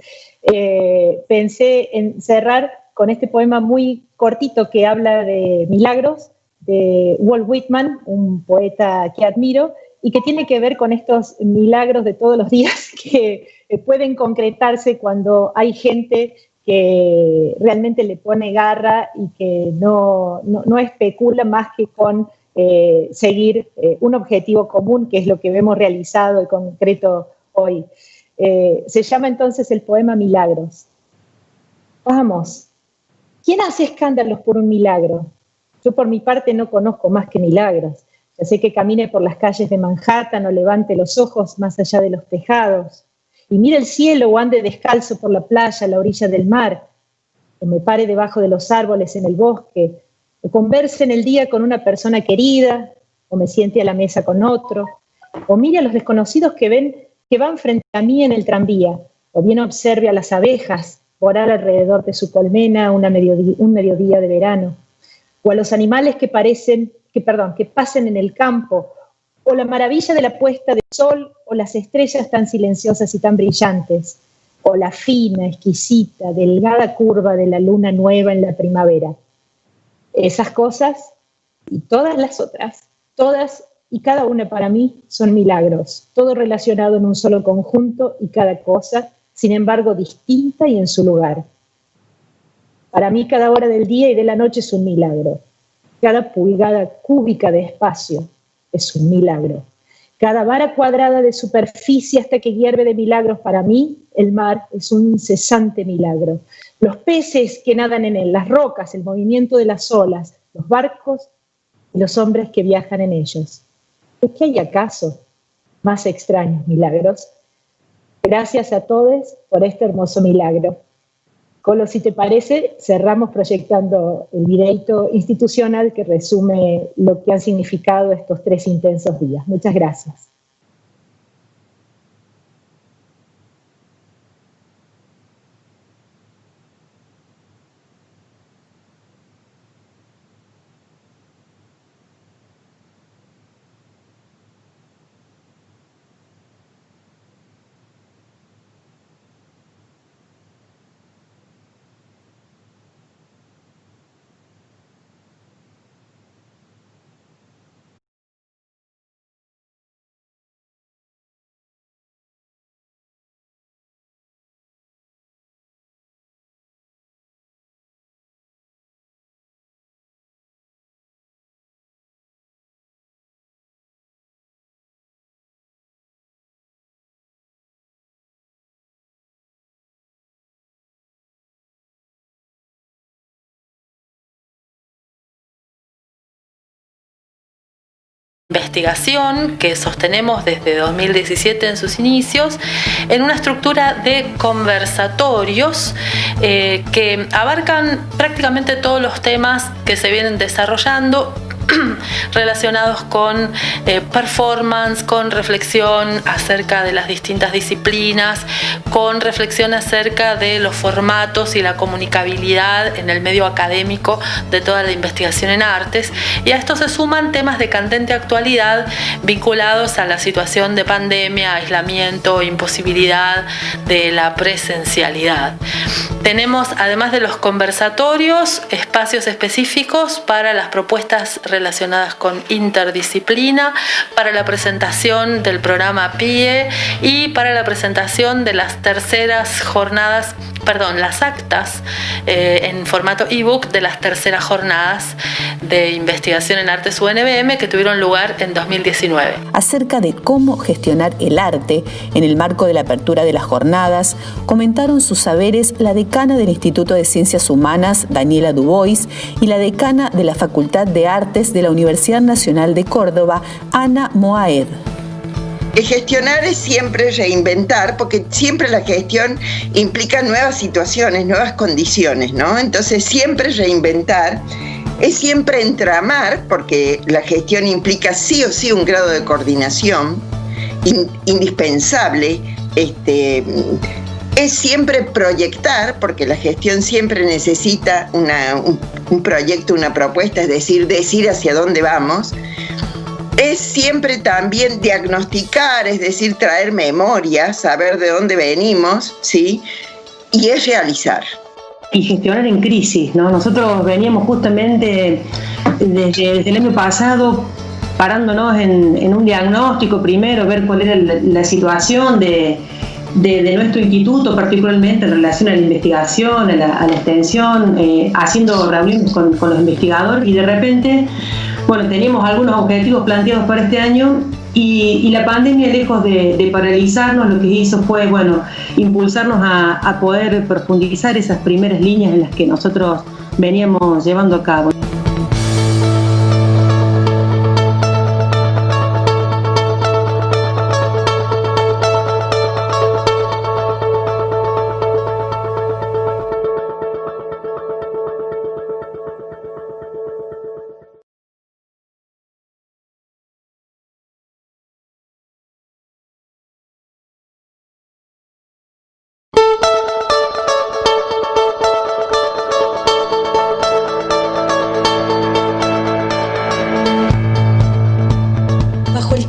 Pensé en cerrar con este poema muy cortito que habla de milagros, de Walt Whitman, un poeta que admiro, y que tiene que ver con estos milagros de todos los días que pueden concretarse cuando hay gente que realmente le pone garra y que no especula más que con seguir un objetivo común, que es lo que vemos realizado y concreto hoy. Se llama entonces el poema Milagros. Vamos, ¿quién hace escándalos por un milagro? Yo por mi parte no conozco más que milagros. Ya sé que camine por las calles de Manhattan o levante los ojos más allá de los tejados y mire el cielo o ande descalzo por la playa a la orilla del mar, o me pare debajo de los árboles en el bosque, o converse en el día con una persona querida, o me siente a la mesa con otro, o mire a los desconocidos que van frente a mí en el tranvía, o bien observe a las abejas volar alrededor de su colmena un mediodía de verano, o a los animales que pasen en el campo, o la maravilla de la puesta de sol, o las estrellas tan silenciosas y tan brillantes, o la fina, exquisita, delgada curva de la luna nueva en la primavera. Esas cosas y todas las otras, todas y cada una para mí son milagros, todo relacionado en un solo conjunto y cada cosa, sin embargo, distinta y en su lugar. Para mí cada hora del día y de la noche es un milagro. Cada pulgada cúbica de espacio es un milagro. Cada vara cuadrada de superficie hasta que hierve de milagros para mí, el mar es un incesante milagro. Los peces que nadan en él, las rocas, el movimiento de las olas, los barcos y los hombres que viajan en ellos. ¿Es que hay acaso más extraños milagros? Gracias a todos por este hermoso milagro. Colo, si te parece, cerramos proyectando el videíto institucional que resume lo que han significado estos 3 intensos días. Muchas gracias. Investigación que sostenemos desde 2017 en sus inicios en una estructura de conversatorios que abarcan prácticamente todos los temas que se vienen desarrollando relacionados con performance, con reflexión acerca de las distintas disciplinas, con reflexión acerca de los formatos y la comunicabilidad en el medio académico de toda la investigación en artes, y a esto se suman temas de candente actualidad vinculados a la situación de pandemia, aislamiento, imposibilidad de la presencialidad. Tenemos, además de los conversatorios, espacios específicos para las propuestas relacionadas con interdisciplina, para la presentación del programa PIE y para la presentación de las las actas en formato ebook de las terceras jornadas de investigación en artes UNBM que tuvieron lugar en 2019. Acerca de cómo gestionar el arte en el marco de la apertura de las jornadas, comentaron sus saberes la decana del Instituto de Ciencias Humanas, Daniela Dubois, y la decana de la Facultad de Artes de la Universidad Nacional de Córdoba, Ana Moaed. Gestionar es siempre reinventar, porque siempre la gestión implica nuevas situaciones, nuevas condiciones, ¿no? Entonces siempre reinventar es siempre entramar, porque la gestión implica sí o sí un grado de coordinación indispensable. Es siempre proyectar, porque la gestión siempre necesita un proyecto, una propuesta, es decir hacia dónde vamos. Es siempre también diagnosticar, es decir, traer memoria, saber de dónde venimos, ¿sí? Y es realizar. Y gestionar en crisis, ¿no? Nosotros veníamos justamente desde el año pasado parándonos en un diagnóstico primero, ver cuál era la situación de nuestro instituto, particularmente en relación a la investigación, a la extensión, haciendo reuniones con los investigadores, y de repente, bueno, teníamos algunos objetivos planteados para este año y la pandemia, lejos de paralizarnos, lo que hizo fue, bueno, impulsarnos a poder profundizar esas primeras líneas en las que nosotros veníamos llevando a cabo.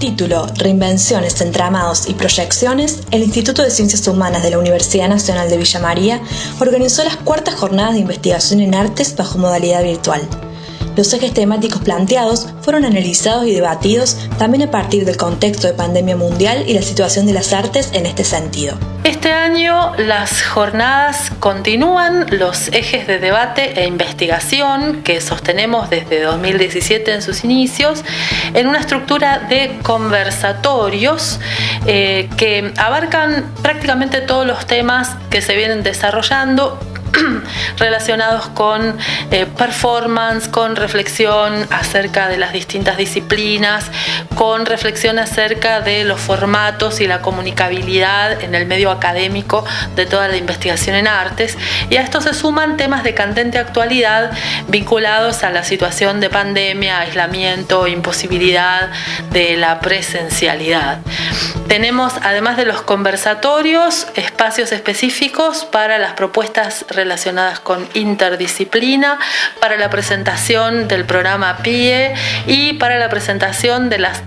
título Reinvenciones, Entramados y Proyecciones, el Instituto de Ciencias Humanas de la Universidad Nacional de Villa María organizó las cuartas jornadas de investigación en artes bajo modalidad virtual. Los ejes temáticos planteados fueron analizados y debatidos también a partir del contexto de pandemia mundial y la situación de las artes en este sentido. Este año las jornadas continúan los ejes de debate e investigación que sostenemos desde 2017 en sus inicios en una estructura de conversatorios que abarcan prácticamente todos los temas que se vienen desarrollando relacionados con performance, con reflexión acerca de las distintas disciplinas, con reflexión acerca de los formatos y la comunicabilidad en el medio académico de toda la investigación en artes. Y a esto se suman temas de candente actualidad vinculados a la situación de pandemia, aislamiento, imposibilidad de la presencialidad. Tenemos, además de los conversatorios, espacios específicos para las propuestas relacionadas con interdisciplina, para la presentación del programa PIE y para la presentación de las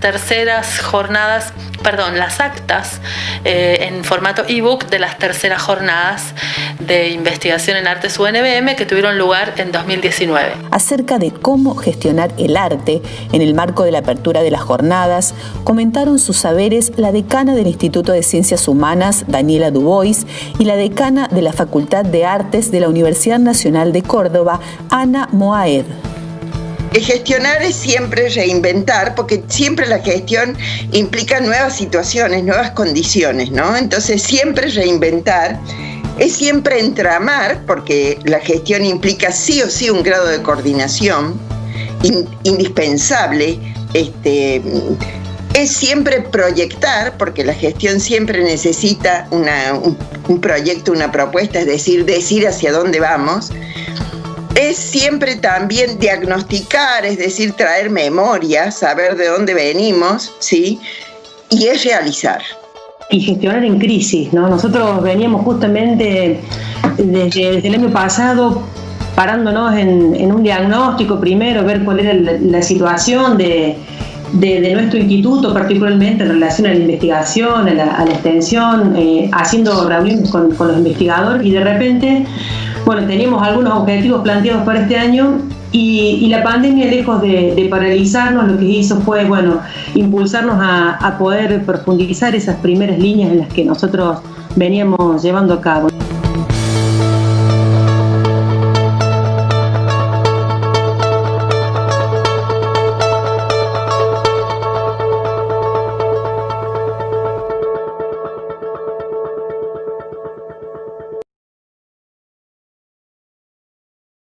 las actas en formato ebook de las terceras jornadas de investigación en artes UNBM que tuvieron lugar en 2019. Acerca de cómo gestionar el arte en el marco de la apertura de las jornadas, comentaron sus saberes la decana del Instituto de Ciencias Humanas, Daniela Dubois, y la decana de la Facultad de Artes de la Universidad Nacional de Córdoba, Ana Moaed. Gestionar es siempre reinventar, porque siempre la gestión implica nuevas situaciones, nuevas condiciones, ¿no? Entonces siempre reinventar es siempre entramar, porque la gestión implica sí o sí un grado de coordinación indispensable. Es siempre proyectar, porque la gestión siempre necesita un proyecto, una propuesta, es decir hacia dónde vamos. Es siempre también diagnosticar, es decir, traer memoria, saber de dónde venimos, ¿sí? Y es realizar. Y gestionar en crisis, ¿no? Nosotros veníamos justamente desde el año pasado parándonos en un diagnóstico primero, ver cuál era la situación de nuestro instituto, particularmente en relación a la investigación, a la extensión, haciendo reuniones con los investigadores, y de repente, bueno, teníamos algunos objetivos planteados para este año y la pandemia, lejos de paralizarnos, lo que hizo fue, bueno, impulsarnos a poder profundizar esas primeras líneas en las que nosotros veníamos llevando a cabo.